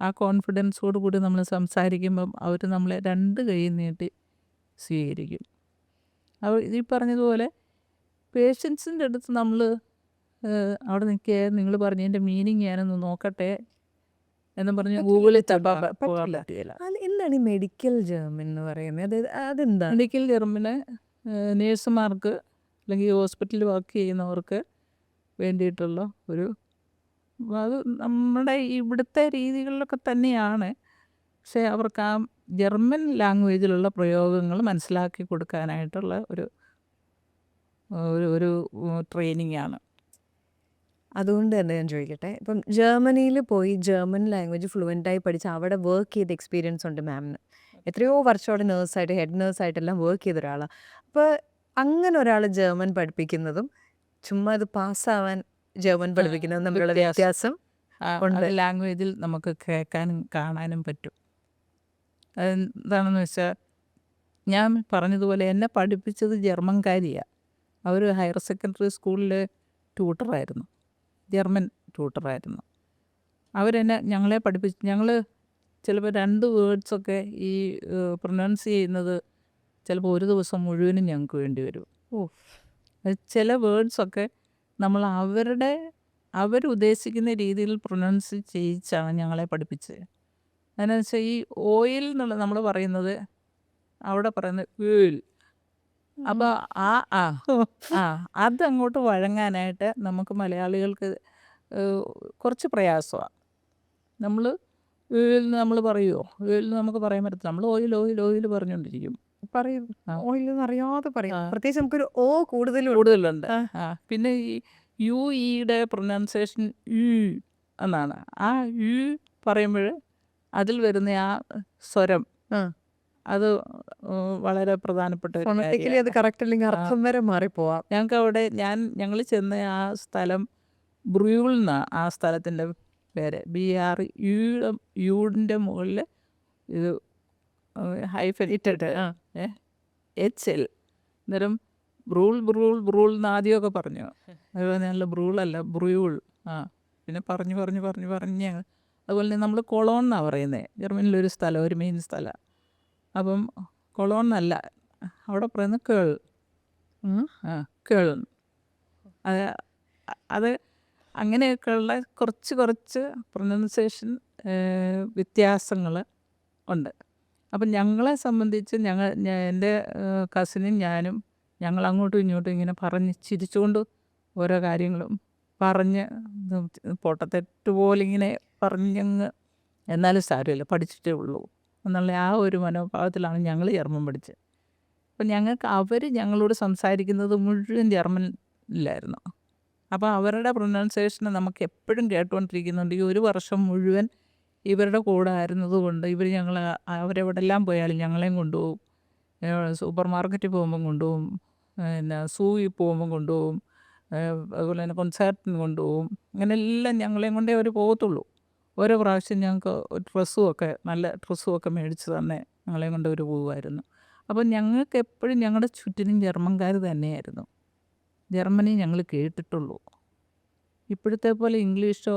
ആ കോൺഫിഡൻസോട് കൂടി നമ്മൾ സംസാരിക്കുമ്പം അവർ നമ്മളെ 2 കൈ നീട്ടി സ്വീകരിക്കും. ഈ പറഞ്ഞതുപോലെ പേഷ്യൻസിൻ്റെ അടുത്ത് നമ്മൾ അവിടെ നിൽക്കുക, നിങ്ങൾ പറഞ്ഞതിൻ്റെ മീനിങ് ഞാനൊന്ന് നോക്കട്ടെ എന്ന് പറഞ്ഞ് ഗൂഗിളിൽ തപ്പാൻ പോകാൻ പറ്റുകയില്ല. എന്താണ് ഈ മെഡിക്കൽ ജർമ്മൻ എന്ന് പറയുന്നത്? അതെന്താണ്? മെഡിക്കൽ ജർമ്മന് നേഴ്സുമാർക്ക് അല്ലെങ്കിൽ ഹോസ്പിറ്റലിൽ വർക്ക് ചെയ്യുന്നവർക്ക് വേണ്ടിയിട്ടുള്ള ഒരു, അത് നമ്മുടെ ഇവിടുത്തെ രീതികളിലൊക്കെ തന്നെയാണ്. പക്ഷേ അവർക്ക് ആ ജർമ്മൻ ലാംഗ്വേജിലുള്ള പ്രയോഗങ്ങൾ മനസ്സിലാക്കി കൊടുക്കാനായിട്ടുള്ള ഒരു ഒരു ട്രെയിനിങ് ആണ്. അതുകൊണ്ട് തന്നെ ഞാൻ ചോദിക്കട്ടെ, ഇപ്പം ജർമ്മനിയിൽ പോയി ജർമ്മൻ ലാംഗ്വേജ് ഫ്ലുവൻ്റായി പഠിച്ച് അവിടെ വർക്ക് ചെയ്ത എക്സ്പീരിയൻസ് ഉണ്ട് മാമിന്. എത്രയോ വർഷം അവിടെ നേഴ്സായിട്ട് ഹെഡ് നേഴ്സായിട്ടെല്ലാം വർക്ക് ചെയ്ത ഒരാളാണ്. അപ്പോൾ അങ്ങനെ ഒരാൾ ജർമ്മൻ പഠിപ്പിക്കുന്നതും ചുമ്മാ ഇത് പാസ്സാവാൻ ജർമ്മൻ പഠിപ്പിക്കുന്നതും തമ്മിലുള്ള വ്യത്യാസം ഉണ്ട്. ലാംഗ്വേജിൽ നമുക്ക് കേൾക്കാനും കാണാനും പറ്റും. അതെന്താണെന്ന് വെച്ചാൽ, ഞാൻ പറഞ്ഞതുപോലെ എന്നെ പഠിപ്പിച്ചത് ജർമ്മൻകാരിയാണ്. അവർ ഹയർ സെക്കൻഡറി സ്കൂളിൽ ട്യൂട്ടറായിരുന്നു, ജർമ്മൻ ട്യൂട്ടറായിരുന്നു. ഞങ്ങളെ പഠിപ്പിച്ച്, ഞങ്ങൾ ചിലപ്പോൾ 2 വേർഡ്സൊക്കെ ഈ പ്രൊനൗൺസ് ചെയ്യുന്നത് ചിലപ്പോൾ ഒരു ദിവസം മുഴുവനും ഞങ്ങൾക്ക് വേണ്ടി വരും. ചില വേർഡ്സൊക്കെ നമ്മൾ അവരുദ്ദേശിക്കുന്ന രീതിയിൽ പ്രൊനൗൺസ് ചെയ്യിച്ചാണ് ഞങ്ങളെ പഠിപ്പിച്ചത്. അതെന്നു വെച്ചാൽ ഈ ഓയിൽ എന്നുള്ള നമ്മൾ പറയുന്നത് അവിടെ പറയുന്നത് ഏൽ. അപ്പോൾ അതങ്ങോട്ട് വഴങ്ങാനായിട്ട് നമുക്ക് മലയാളികൾക്ക് കുറച്ച് പ്രയാസമാണ്. നമ്മൾ ഏൽ നമ്മൾ പറയുമോ? ഏൽ നമുക്ക് പറയാൻ പറ്റത്തില്ല. നമ്മൾ ഓയിൽ ഓയിൽ ഓയിൽ പറഞ്ഞുകൊണ്ടിരിക്കും. പറയും, ഓയിൽ അറിയാതെ പറയും. പ്രത്യേകിച്ച് നമുക്കൊരു ഓ കൂടുതലുണ്ട്. പിന്നെ ഈ യു ഇയുടെ പ്രൊനൗൺസിയേഷൻ യു എന്നാണ്. ആ യു പറയുമ്പോൾ അതിൽ വരുന്ന ആ സ്വരം അത് വളരെ പ്രധാനപ്പെട്ട ഒരു ഫോണറ്റിക്കലി അത് കറക്റ്റ് അല്ലെങ്കിൽ അർത്ഥം വരെ മാറിപ്പോവാം. ഞങ്ങൾക്ക് അവിടെ ഞങ്ങൾ ചെന്ന ആ സ്ഥലം ബ്രൂൾ എന്നാണ് ആ സ്ഥലത്തിൻ്റെ പേര്. BR യുടെ മുകളിൽ ഇത് ഹൈഫൻ ഇട്ടിട്ട് HL. അന്നേരം ബ്രൂൾ ബ്രൂൾ ബ്രൂൾ എന്ന് ആദ്യമൊക്കെ പറഞ്ഞു. അതുപോലെ നല്ല ബ്രൂളല്ല, ബ്രൂൾ. പിന്നെ പറഞ്ഞു അതുപോലെ തന്നെ നമ്മൾ കൊളോൺ എന്നാണ് പറയുന്നത്. ജർമ്മനിലൊരു സ്ഥലം, ഒരു മെയിൻ സ്ഥലം. അപ്പം കൊളോൺ എന്നല്ല അവിടെ പറയുന്നത് കേൾ. കേൾ. അത് അങ്ങനെയൊക്കെയുള്ള കുറച്ച് പ്രൊനൗൺസിയേഷൻ വ്യത്യാസങ്ങൾ ഉണ്ട്. അപ്പം ഞങ്ങളെ സംബന്ധിച്ച് എൻ്റെ കസിനും ഞാനും ഞങ്ങൾ അങ്ങോട്ടും ഇങ്ങോട്ടും ഇങ്ങനെ പറഞ്ഞ് ചിരിച്ചുകൊണ്ട് ഓരോ കാര്യങ്ങളും പറഞ്ഞ് പൊട്ടത്തെറ്റ് പോലെ ഇങ്ങനെ പറഞ്ഞങ്ങ്, എന്നാലും സാരമില്ല പഠിച്ചിട്ടേ ഉള്ളൂ എന്നുള്ള ആ ഒരു മനോഭാവത്തിലാണ് ഞങ്ങൾ ജർമ്മൻ പഠിച്ചത്. അപ്പം ഞങ്ങൾക്ക് ഞങ്ങളോട് സംസാരിക്കുന്നത് മുഴുവൻ ജർമ്മനിലായിരുന്നു. അപ്പോൾ അവരുടെ പ്രൊനൗൺസിയേഷൻ നമുക്ക് എപ്പോഴും കേട്ടുകൊണ്ടിരിക്കുന്നുണ്ട്. ഈ ഒരു വർഷം മുഴുവൻ ഇവരുടെ കൂടെ ആയിരുന്നത് കൊണ്ട് അവരെവിടെല്ലാം പോയാലും ഞങ്ങളെയും കൊണ്ടുപോകും. സൂപ്പർ മാർക്കറ്റിൽ പോകുമ്പം കൊണ്ടുപോകും, പിന്നെ സൂയിൽ പോകുമ്പം കൊണ്ടുപോകും, അതുപോലെ തന്നെ കൊൺസേർട്ടിന് കൊണ്ടുപോകും. അങ്ങനെ എല്ലാം ഞങ്ങളെയും കൊണ്ടേ അവർ പോകത്തുള്ളൂ. ഓരോ പ്രാവശ്യം ഞങ്ങൾക്ക് നല്ല ഡ്രസ്സും ഒക്കെ മേടിച്ച് തന്നെ ഞങ്ങളെയും കൊണ്ട് അവർ പോകുമായിരുന്നു. അപ്പോൾ ഞങ്ങൾക്ക് എപ്പോഴും ഞങ്ങളുടെ ചുറ്റിനും ജർമ്മൻകാർ തന്നെയായിരുന്നു. ജർമ്മനി ഞങ്ങൾ കേട്ടിട്ടുള്ളൂ. ഇപ്പോഴത്തെ പോലെ ഇംഗ്ലീഷോ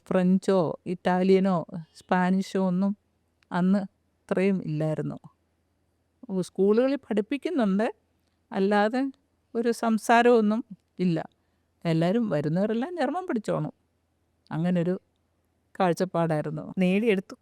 ഫ്രഞ്ചോ ഇറ്റാലിയനോ സ്പാനിഷോ ഒന്നും അന്ന് ഇത്രയും ഇല്ലായിരുന്നു. സ്കൂളുകളിൽ പഠിപ്പിക്കുന്നുണ്ട്, അല്ലാതെ ഒരു സംസാരമൊന്നും ഇല്ല. എല്ലാവരും വരുന്നവരെല്ലാം ജർമ്മൻ പഠിച്ചോണം, അങ്ങനൊരു കാഴ്ചപ്പാടായിരുന്നു. നേടിയെടുത്തു.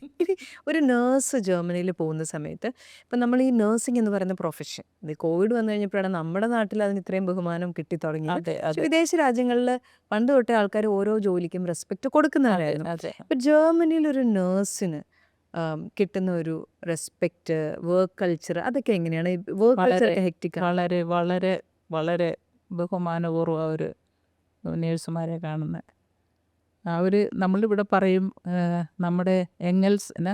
ഇനി ഒരു നേഴ്സ് ജർമ്മനിയിൽ പോകുന്ന സമയത്ത് ഇപ്പം നമ്മൾ ഈ നേഴ്സിംഗ് എന്ന് പറയുന്ന പ്രൊഫഷൻ, ഇത് കോവിഡ് വന്നു കഴിഞ്ഞപ്പോഴാണ് നമ്മുടെ നാട്ടിൽ അതിന് ഇത്രയും ബഹുമാനം കിട്ടിത്തുടങ്ങിയത്. പക്ഷെ വിദേശ രാജ്യങ്ങളിൽ പണ്ട് തൊട്ടേ ആൾക്കാർ ഓരോ ജോലിക്കും റെസ്പെക്റ്റ് കൊടുക്കുന്നവരായിരുന്നു. ഇപ്പം ജർമ്മനിയിൽ ഒരു നേഴ്സിന് കിട്ടുന്ന ഒരു റെസ്പെക്റ്റ്, വർക്ക് കൾച്ചർ, അതൊക്കെ എങ്ങനെയാണ്? Work culture hectic? വളരെ വളരെ വളരെ ബഹുമാനപൂർവ്വം അവർ നേഴ്സുമാരെ കാണുന്നത്. നമ്മളിവിടെ പറയും നമ്മുടെ എംഗൽസിന്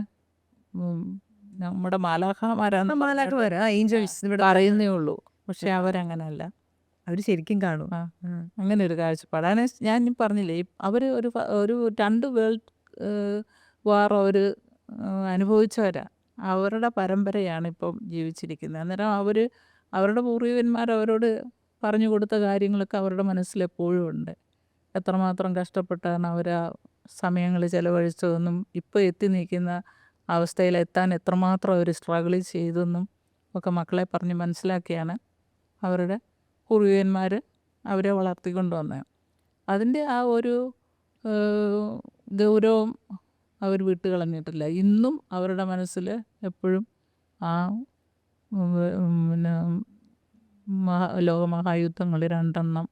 നമ്മുടെ മാലാഖമാരാന്ന് ഏഞ്ചൽസ് പറയുന്നേ ഉള്ളൂ. പക്ഷെ അവരങ്ങനല്ല. അവർ ശരിക്കും കാണും. ആ അങ്ങനെ ഒരു കാഴ്ചപ്പാട്. അതിനെ ഞാൻ ഈ പറഞ്ഞില്ലേ, അവർ ഒരു 2 വേൾഡ് വാർ അവർ അനുഭവിച്ചവരാ. അവരുടെ പരമ്പരയാണ് ഇപ്പം ജീവിച്ചിരിക്കുന്നത്. അന്നേരം അവരുടെ പൂർവികന്മാർ അവരോട് പറഞ്ഞു കൊടുത്ത കാര്യങ്ങളൊക്കെ അവരുടെ മനസ്സിൽ എപ്പോഴും ഉണ്ട്. എത്രമാത്രം കഷ്ടപ്പെട്ടാണ് അവർ ആ സമയങ്ങൾ ചിലവഴിച്ചതെന്നും ഇപ്പോൾ എത്തി നിൽക്കുന്ന അവസ്ഥയിലെത്താൻ എത്രമാത്രം അവർ സ്ട്രഗിൾ ചെയ്തെന്നും ഒക്കെ മക്കളെ പറഞ്ഞ് മനസ്സിലാക്കിയാണ് അവരുടെ പൂർവികന്മാർ അവരെ വളർത്തിക്കൊണ്ട് വന്നത്. അതിൻ്റെ ആ ഒരു ഗൗരവം അവർ വിട്ട് കളഞ്ഞിട്ടില്ല. ഇന്നും അവരുടെ മനസ്സിൽ എപ്പോഴും ആ പിന്നെ ലോകമഹായുദ്ധങ്ങൾ 2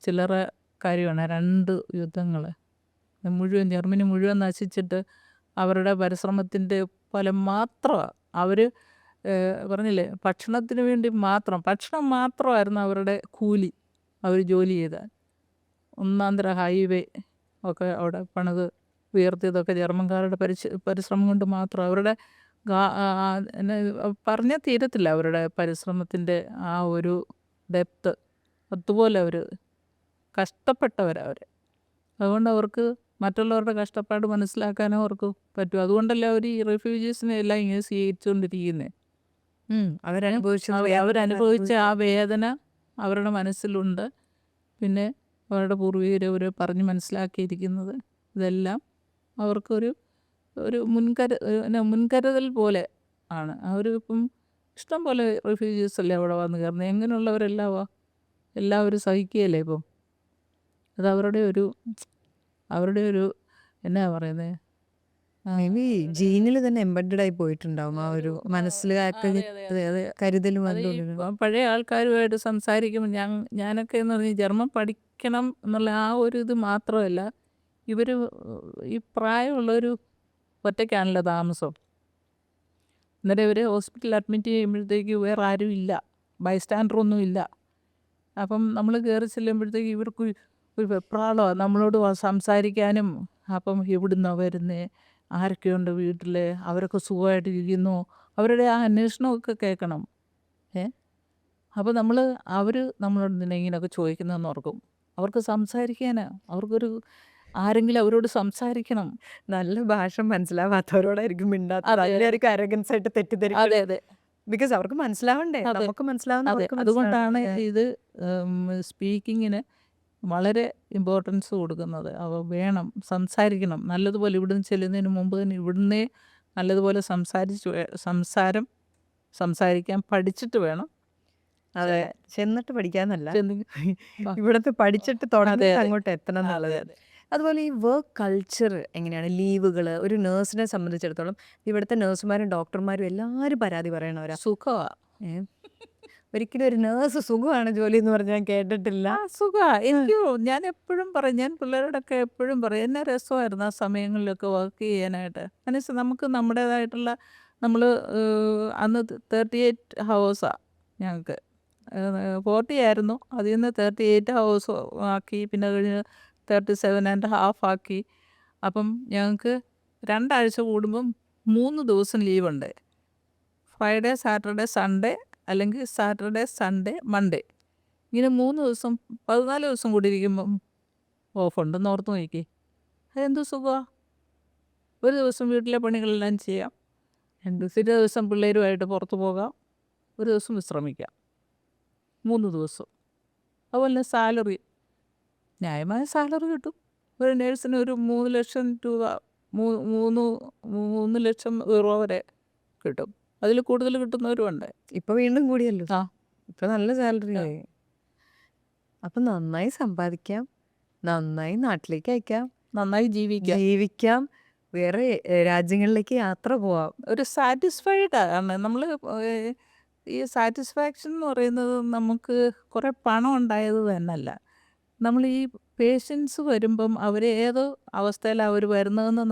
ചില്ലറ കാര്യമാണ്. 2 യുദ്ധങ്ങൾ മുഴുവൻ ജർമ്മനി മുഴുവൻ നശിച്ചിട്ട് അവരുടെ പരിശ്രമത്തിൻ്റെ ഫലം മാത്രമാണ്. അവർ പറഞ്ഞില്ലേ, ഭക്ഷണത്തിന് വേണ്ടി മാത്രം, ഭക്ഷണം മാത്രമായിരുന്നു അവരുടെ കൂലി. അവർ ജോലി ചെയ്താൽ ഒന്നാന്തര ഹൈവേ ഒക്കെ അവിടെ പണിത് ഉയർത്തിയതൊക്കെ ജർമ്മൻകാരുടെ പരിശ്രമം കൊണ്ട് മാത്രം. അവരുടെ പറഞ്ഞാൽ തീരത്തില്ല അവരുടെ പരിശ്രമത്തിൻ്റെ ആ ഒരു ഡെപ്ത്. അതുപോലെ അവർ കഷ്ടപ്പെട്ടവരവർ. അതുകൊണ്ട് അവർക്ക് മറ്റുള്ളവരുടെ കഷ്ടപ്പാട് മനസ്സിലാക്കാനോ അവർക്ക് പറ്റും. അതുകൊണ്ടല്ലേ അവർ ഈ റെഫ്യൂജീസിനെ എല്ലാം ഇങ്ങനെ സ്വീകരിച്ചുകൊണ്ടിരിക്കുന്നത്. അവരനുഭവിച്ച ആ വേദന അവരുടെ മനസ്സിലുണ്ട്. പിന്നെ അവരുടെ പൂർവികർ അവർ പറഞ്ഞ് മനസ്സിലാക്കിയിരിക്കുന്നത് ഇതെല്ലാം അവർക്കൊരു മുൻകരുതൽ പോലെ ആണ്. അവർ ഇപ്പം ഇഷ്ടം പോലെ റെഫ്യൂജീസ് അല്ലേ അവിടെ വന്ന് കയറുന്നത്. എങ്ങനെയുള്ളവരെല്ലാവാ, എല്ലാവരും സഹിക്കുകയല്ലേ ഇപ്പം. അത് അവരുടെ ഒരു എന്നാ പറയുന്നത്, മേ ബി ജീനിൽ തന്നെ എംബഡഡ് ആയി പോയിട്ടുണ്ടാവും ആ ഒരു മനസ്സിൽ കരുതലും. അത് ഈ പഴയ ആൾക്കാരുമായിട്ട് സംസാരിക്കുമ്പോൾ ഞാനൊക്കെ എന്ന് പറഞ്ഞാൽ ജർമ്മൻ പഠിക്കണം എന്നുള്ള ആ ഒരു ഇത് മാത്രമല്ല, ഇവർ ഈ പ്രായമുള്ളൊരു ഒറ്റയ്ക്കാണല്ലോ താമസം. അന്നേരം ഇവർ ഹോസ്പിറ്റലിൽ അഡ്മിറ്റ് ചെയ്യുമ്പോഴത്തേക്ക് വേറെ ആരും ഇല്ല, ബൈസ്റ്റാൻഡറൊന്നും ഇല്ല. അപ്പം നമ്മൾ കയറി ചെല്ലുമ്പോഴത്തേക്ക് ഇവർക്ക് ഒരു വെപ്രാളമാണ് നമ്മളോട് സംസാരിക്കാനും. അപ്പം എവിടുന്നാണ് വരുന്നത്, ആരൊക്കെയുണ്ട് വീട്ടിൽ, അവരൊക്കെ സുഖമായിട്ടിരിക്കുന്നു, അവരുടെ ആ അന്വേഷണമൊക്കെ കേൾക്കണം. അപ്പോൾ അവർ നമ്മളോട് തന്നെ ഇങ്ങനെയൊക്കെ ചോദിക്കുന്നതെന്ന് ഓർക്കും. അവർക്ക് സംസാരിക്കാനാണ്, അവർക്കൊരു ആരെങ്കിലും അവരോട് സംസാരിക്കണം. നല്ല ഭാഷ മനസ്സിലാവാത്തവരോടായിരിക്കും മിണ്ടാത്തത്. അതിലായിരിക്കും അരഗൻസ് ആയിട്ട് തെറ്റിദ്ധരിക്കും. അതെ അതെ, ബിക്കോസ് അവർക്ക് മനസ്സിലാവണ്ടേ, നമുക്ക് മനസ്സിലാവുന്ന. അതെ, അതുകൊണ്ടാണ് ഇത് സ്പീക്കിങ്ങിന് വളരെ ഇമ്പോർട്ടൻസ് കൊടുക്കുന്നത്. വേണം, സംസാരിക്കണം നല്ലതുപോലെ. ഇവിടുന്ന് ചെല്ലുന്നതിന് മുമ്പ് തന്നെ ഇവിടുന്നേ നല്ലതുപോലെ സംസാരിക്കാൻ പഠിച്ചിട്ട് വേണം. അതെ, ചെന്നിട്ട് പഠിക്കാന്നല്ല, ഇവിടുത്തെ പഠിച്ചിട്ട് തുടങ്ങി അങ്ങോട്ട് എത്തണം എന്നുള്ളത്. അതുപോലെ ഈ വർക്ക് കൾച്ചർ എങ്ങനെയാണ്? ലീവുകൾ ഒരു നേഴ്സിനെ സംബന്ധിച്ചിടത്തോളം ഇവിടുത്തെ നേഴ്സുമാരും ഡോക്ടർമാരും എല്ലാവരും പരാതി പറയണവരാ. സുഖമാണ്. ഒരിക്കലും ഒരു നേഴ്സ് സുഖമാണ് ജോലി എന്ന് പറഞ്ഞാൽ ഞാൻ കേട്ടിട്ടില്ല. സുഖമാണ്. ഞാൻ എപ്പോഴും പറയും, ഞാൻ പിള്ളേരോടൊക്കെ എപ്പോഴും പറയും, എന്നെ രസമായിരുന്നു ആ സമയങ്ങളിലൊക്കെ വർക്ക് ചെയ്യാനായിട്ട്. അതിന് നമുക്ക് നമ്മുടേതായിട്ടുള്ള നമ്മൾ അന്ന് 38 ഹവേഴ്സാണ് ഞങ്ങൾക്ക്. 40 ആയിരുന്നു, അതിൽ നിന്ന് 38 ഹവേഴ്സ് ആക്കി, പിന്നെ കഴിഞ്ഞ് 37.5 ആക്കി. അപ്പം ഞങ്ങൾക്ക് 2 ആഴ്ച കൂടുമ്പം 3 ദിവസം ലീവുണ്ട്. ഫ്രൈഡേ, സാറ്റർഡേ, സൺഡേ, അല്ലെങ്കിൽ സാറ്റർഡേ, സൺഡേ, മൺഡേ. ഇങ്ങനെ 3 ദിവസം 14 ദിവസം കൂടി ഇരിക്കുമ്പം ഓഫുണ്ടെന്ന് ഓർത്ത് നോക്കി. അതെന്ത് സുഖമാണ്. ഒരു ദിവസം വീട്ടിലെ പണികളെല്ലാം ചെയ്യാം, പിറ്റേ ദിവസം പിള്ളേരുമായിട്ട് പുറത്ത് പോകാം, ഒരു ദിവസം വിശ്രമിക്കാം. 3 ദിവസം. അതുപോലെ സാലറി, ന്യായമായ സാലറി കിട്ടും. ഒരു നേഴ്സിന് ഒരു 3 ലക്ഷം രൂപ, 3 ലക്ഷം യൂറോ വരെ കിട്ടും. അതിൽ കൂടുതൽ കിട്ടുന്നവരുമുണ്ട്. ഇപ്പൊ വീണ്ടും കൂടിയല്ലോ. ഇപ്പൊ നല്ല സാലറി ആയി. അപ്പം നന്നായി സമ്പാദിക്കാം, നന്നായി നാട്ടിലേക്ക് അയക്കാം, നന്നായി ജീവിക്കാം, വേറെ രാജ്യങ്ങളിലേക്ക് യാത്ര പോവാം. ഒരു സാറ്റിസ്ഫൈഡ് ആണ് നമ്മൾ. ഈ സാറ്റിസ്ഫാക്ഷൻ എന്ന് പറയുന്നത് നമുക്ക് കുറേ പണം ഉണ്ടായത് തന്നെയല്ല. നമ്മൾ ഈ പേഷ്യൻസ് വരുമ്പം അവർ ഏത് അവസ്ഥയിലാണ് അവർ വരുന്നതെന്ന്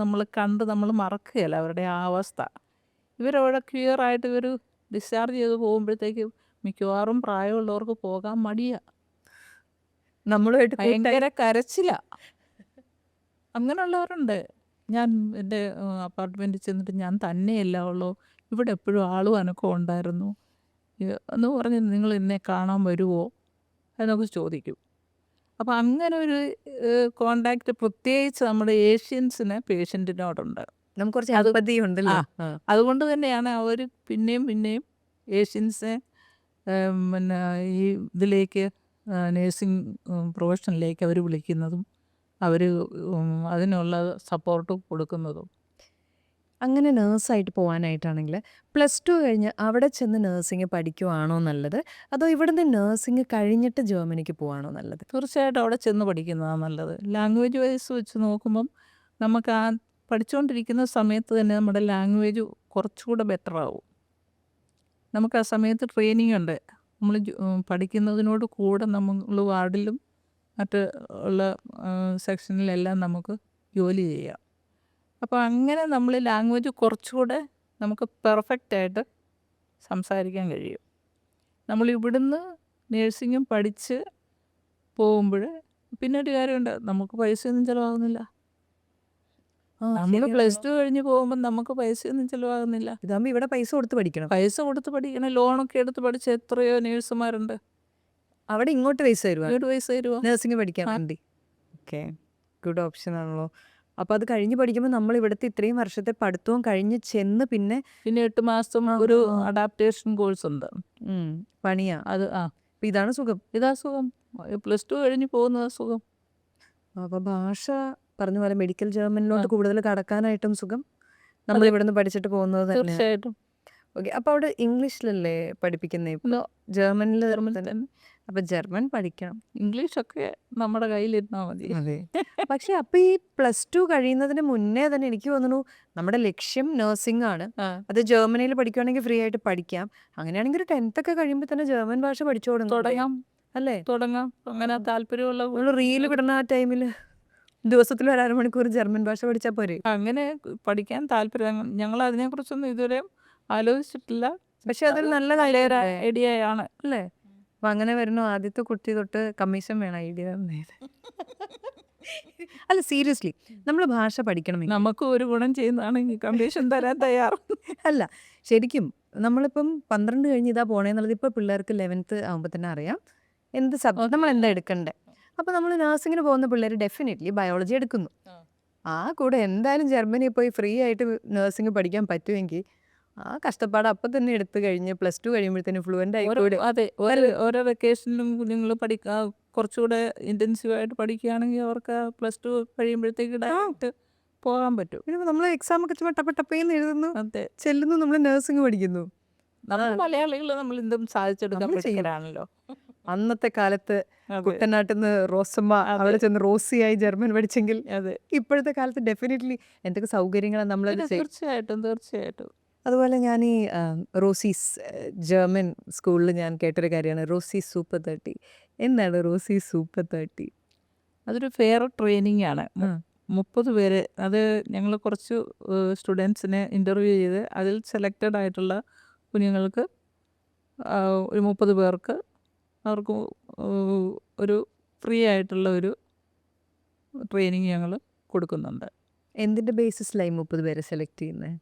നമ്മൾ മറക്കുകയില്ല അവരുടെ ആ അവസ്ഥ. ഇവരവിടെ ക്ലിയറായിട്ട് ഇവർ ഡിസ്ചാർജ് ചെയ്ത് പോകുമ്പോഴത്തേക്ക് മിക്കവാറും പ്രായമുള്ളവർക്ക് പോകാൻ മടിയാണ്. നമ്മളുമായിട്ട് ഭയങ്കര കരച്ചിലാണ്. അങ്ങനെയുള്ളവരുണ്ട്. ഞാൻ എൻ്റെ അപ്പാർട്ട്മെൻറ്റിൽ ചെന്നിട്ട് ഞാൻ തന്നെയല്ല ഉള്ളൂ, ഇവിടെ എപ്പോഴും ആളും അനക്കവും ഉണ്ടായിരുന്നു. എന്ന് പറഞ്ഞ് നിങ്ങൾ എന്നെ കാണാൻ വരുമോ എന്നൊക്കെ ചോദിക്കും. അപ്പോൾ അങ്ങനെ ഒരു കോണ്ടാക്റ്റ് പ്രത്യേകിച്ച് നമ്മുടെ ഏഷ്യൻസിന് പേഷ്യൻറ്റിനോടുണ്ട്. നമുക്ക് കുറച്ച് അത് empathy ഉണ്ടല്ലോ. ആ അതുകൊണ്ട് തന്നെയാണ് അവർ പിന്നെയും പിന്നെയും ഏഷ്യൻസിനെ പിന്നെ ഈ ഇതിലേക്ക് നേഴ്സിംഗ് പ്രൊഫഷനിലേക്ക് അവർ വിളിക്കുന്നതും അവർ അതിനുള്ള സപ്പോർട്ട് കൊടുക്കുന്നതും. അങ്ങനെ നേഴ്സായിട്ട് പോകാനായിട്ടാണെങ്കിൽ +2 കഴിഞ്ഞ് അവിടെ ചെന്ന് നേഴ്സിംഗ് പഠിക്കുവാണോ നല്ലത്, അതോ ഇവിടുന്ന് നേഴ്സിംഗ് കഴിഞ്ഞിട്ട് ജർമ്മനിക്ക് പോവാണോ നല്ലത്? തീർച്ചയായിട്ടും അവിടെ ചെന്ന് പഠിക്കുന്നതാണ് നല്ലത്. ലാംഗ്വേജ് വൈസ് വെച്ച് നോക്കുമ്പം നമുക്ക് ആ പഠിച്ചുകൊണ്ടിരിക്കുന്ന സമയത്ത് തന്നെ നമ്മുടെ ലാംഗ്വേജ് കുറച്ചുകൂടെ ബെറ്റർ ആവും. നമുക്ക് ആ സമയത്ത് ട്രെയിനിങ് ഉണ്ട്. നമ്മൾ പഠിക്കുന്നതിനോട് കൂടെ നമ്മൾ വാർഡിലും മറ്റ് ഉള്ള സെക്ഷനിലെല്ലാം നമുക്ക് ജോലി ചെയ്യാം. അപ്പോൾ അങ്ങനെ നമ്മൾ ലാംഗ്വേജ് കുറച്ചുകൂടെ നമുക്ക് പെർഫെക്റ്റായിട്ട് സംസാരിക്കാൻ കഴിയും. നമ്മൾ ഇവിടുന്ന് നേഴ്സിങ്ങും പഠിച്ച് പോകുമ്പോൾ പിന്നെ ഒരു കാര്യമുണ്ട്, നമുക്ക് പൈസയൊന്നും ചിലവാകുന്നില്ല. നമ്മൾ +2 കഴിഞ്ഞ് പോകുമ്പോൾ നമുക്ക് പൈസയൊന്നും ചിലവാകുന്നില്ല. ഇതാകുമ്പോൾ ഇവിടെ പൈസ കൊടുത്ത് പഠിക്കണം. പൈസ കൊടുത്ത് പഠിക്കണം. ലോണൊക്കെ എടുത്ത് പഠിച്ച എത്രയോ നേഴ്സുമാരുണ്ട്. അവിടെ ഇങ്ങോട്ട് പൈസ തരുവാ വീട് പൈസ തരുമോ? നേഴ്സിംഗ് പഠിക്കാൻ വേണ്ടി. ഓക്കെ, ഗുഡ് ഓപ്ഷൻ ആണല്ലോ. അപ്പോൾ അത് കഴിഞ്ഞ് പഠിക്കുമ്പോൾ നമ്മൾ ഇവിടുത്തെ ഇത്രയും വർഷത്തെ പഠിത്തവും കഴിഞ്ഞ് ചെന്ന് പിന്നെ 8 മാസം ഒരു അഡാപ്റ്റേഷൻ കോഴ്സ് ഉണ്ട്. പണിയാ അത് അപ്പം ഇതാണ് സുഖം. ഇതാ സുഖം. +2 കഴിഞ്ഞ് പോകുന്നതാ സുഖം. അപ്പോൾ ഭാഷ പറഞ്ഞ പോലെ മെഡിക്കൽ ജർമ്മനിലോട്ട് കൂടുതൽ കടക്കാനായിട്ടും സുഖം നമ്മൾ ഇവിടുന്ന് പഠിച്ചിട്ട് പോകുന്നത് തന്നെ. തീർച്ചയായിട്ടും. ഓക്കെ, അപ്പോൾ അവിടെ ഇംഗ്ലീഷിലല്ലേ പഠിപ്പിക്കുന്നത്? ഇപ്പോൾ ജർമ്മനിൽ തന്നെ. അപ്പം ജർമ്മൻ പഠിക്കണം. ഇംഗ്ലീഷൊക്കെ നമ്മുടെ കയ്യിലിരുന്നാൽ മതി. അതെ. പക്ഷെ അപ്പോൾ ഈ +2 കഴിയുന്നതിന് മുന്നേ തന്നെ എനിക്ക് തോന്നുന്നു നമ്മുടെ ലക്ഷ്യം നഴ്സിംഗ് ആണ്. അത് ജർമ്മനിയിൽ പഠിക്കുകയാണെങ്കിൽ ഫ്രീ ആയിട്ട് പഠിക്കാം. അങ്ങനെയാണെങ്കിൽ ഒരു 10th ഒക്കെ കഴിയുമ്പോൾ തന്നെ ജർമ്മൻ ഭാഷ പഠിച്ചു തുടങ്ങാം അല്ലേ? തുടങ്ങാം. അങ്ങനെ താല്പര്യമുള്ള നമ്മൾ റീല് വിടുന്ന ആ ടൈമിൽ ദിവസത്തിൽ ഒരു അരമണിക്കൂർ ജർമ്മൻ ഭാഷ പഠിച്ചാൽ പോരെ? അങ്ങനെ പഠിക്കാൻ താല്പര്യം. ഞങ്ങൾ അതിനെക്കുറിച്ചൊന്നും ഇതുവരെ ആലോചിച്ചിട്ടില്ല. പക്ഷെ അതൊരു നല്ല ഐഡിയയാണ് അല്ലേ? അപ്പം അങ്ങനെ വരുന്നു ആദ്യത്തെ കുട്ടി തൊട്ട് കമ്മീഷൻ വേണം ഐഡിയ തന്നേത്. അല്ല, സീരിയസ്ലി നമ്മൾ ഭാഷ പഠിക്കണമെങ്കിൽ നമുക്ക് ഒരു ഗുണം ചെയ്യുന്നതാണെങ്കിൽ കമ്മീഷൻ തരാൻ തയ്യാറ്. അല്ല, ശരിക്കും നമ്മളിപ്പം 12 കഴിഞ്ഞ് ഇതാ പോണേന്നുള്ളത് ഇപ്പോൾ പിള്ളേർക്ക് 11th ആകുമ്പോൾ തന്നെ അറിയാം എന്ത് സബ്ജക്ട് നമ്മൾ എന്താ എടുക്കണ്ടേ. അപ്പോൾ നമ്മൾ നഴ്സിങ്ങിന് പോകുന്ന പിള്ളേർ ഡെഫിനറ്റ്ലി ബയോളജി എടുക്കുന്നു. ആ കൂടെ എന്തായാലും ജർമ്മനിയിൽ പോയി ഫ്രീ ആയിട്ട് നഴ്സിംഗ് പഠിക്കാൻ പറ്റുമെങ്കിൽ ആ കഷ്ടപ്പാട് അപ്പം തന്നെ എടുത്തു കഴിഞ്ഞ് +2 കഴിയുമ്പോഴത്തേനും ഫ്ലുവൻ്റ് ആയിക്കൂടെ? അതെ, ഓരോ വെക്കേഷനിലും കുഞ്ഞുങ്ങൾ കുറച്ചുകൂടെ ഇൻറ്റൻസീവായിട്ട് പഠിക്കുകയാണെങ്കിൽ അവർക്ക് +2 കഴിയുമ്പോഴത്തേക്ക് ഡയറക്റ്റ് പോകാൻ പറ്റും. പിന്നെ നമ്മൾ എക്സാം ഒക്കെ ചുമ്മാ ടപ്പേന്ന് എഴുതുന്നു, അതെ, ചെല്ലുന്നു, നമ്മൾ നഴ്സിംഗ് പഠിക്കുന്നു. നമ്മൾ മലയാളികൾ നമ്മൾ എന്തും സാധിച്ചെടുക്കാൻ പറ്റുന്നവരാണല്ലോ. അന്നത്തെ കാലത്ത് കുട്ടനാട്ടിൽ നിന്ന് റോസമ്മ അവിടെ ചെന്ന് റോസിയായി ജർമ്മൻ പഠിച്ചെങ്കിൽ ഇപ്പോഴത്തെ കാലത്ത് ഡെഫിനറ്റ്ലി എന്തൊക്കെ സൗകര്യങ്ങളാണ് നമ്മൾ. തീർച്ചയായിട്ടും. അതുപോലെ ഞാൻ ഈ റോസീസ് ജർമ്മൻ സ്കൂളിൽ ഞാൻ കേട്ടൊരു കാര്യമാണ് റോസീസ് സൂപ്പർ 30. എന്താണ് റോസീസ് സൂപ്പർ 30? അതൊരു ഫെയർ ട്രെയിനിങ് ആണ്. 30 പേര്, അത് ഞങ്ങൾ കുറച്ച് സ്റ്റുഡൻസിനെ ഇൻ്റർവ്യൂ ചെയ്ത് അതിൽ സെലക്റ്റഡ് ആയിട്ടുള്ള കുഞ്ഞുങ്ങൾക്ക് ഒരു 30 പേർക്ക് അവർക്ക് ഒരു ഫ്രീ ആയിട്ടുള്ള ഒരു ട്രെയിനിങ് ഞങ്ങൾ കൊടുക്കുന്നുണ്ട്. എന്തിൻ്റെ ബേസിസിലായി 30 പേരെ സെലക്ട് ചെയ്യുന്നത്?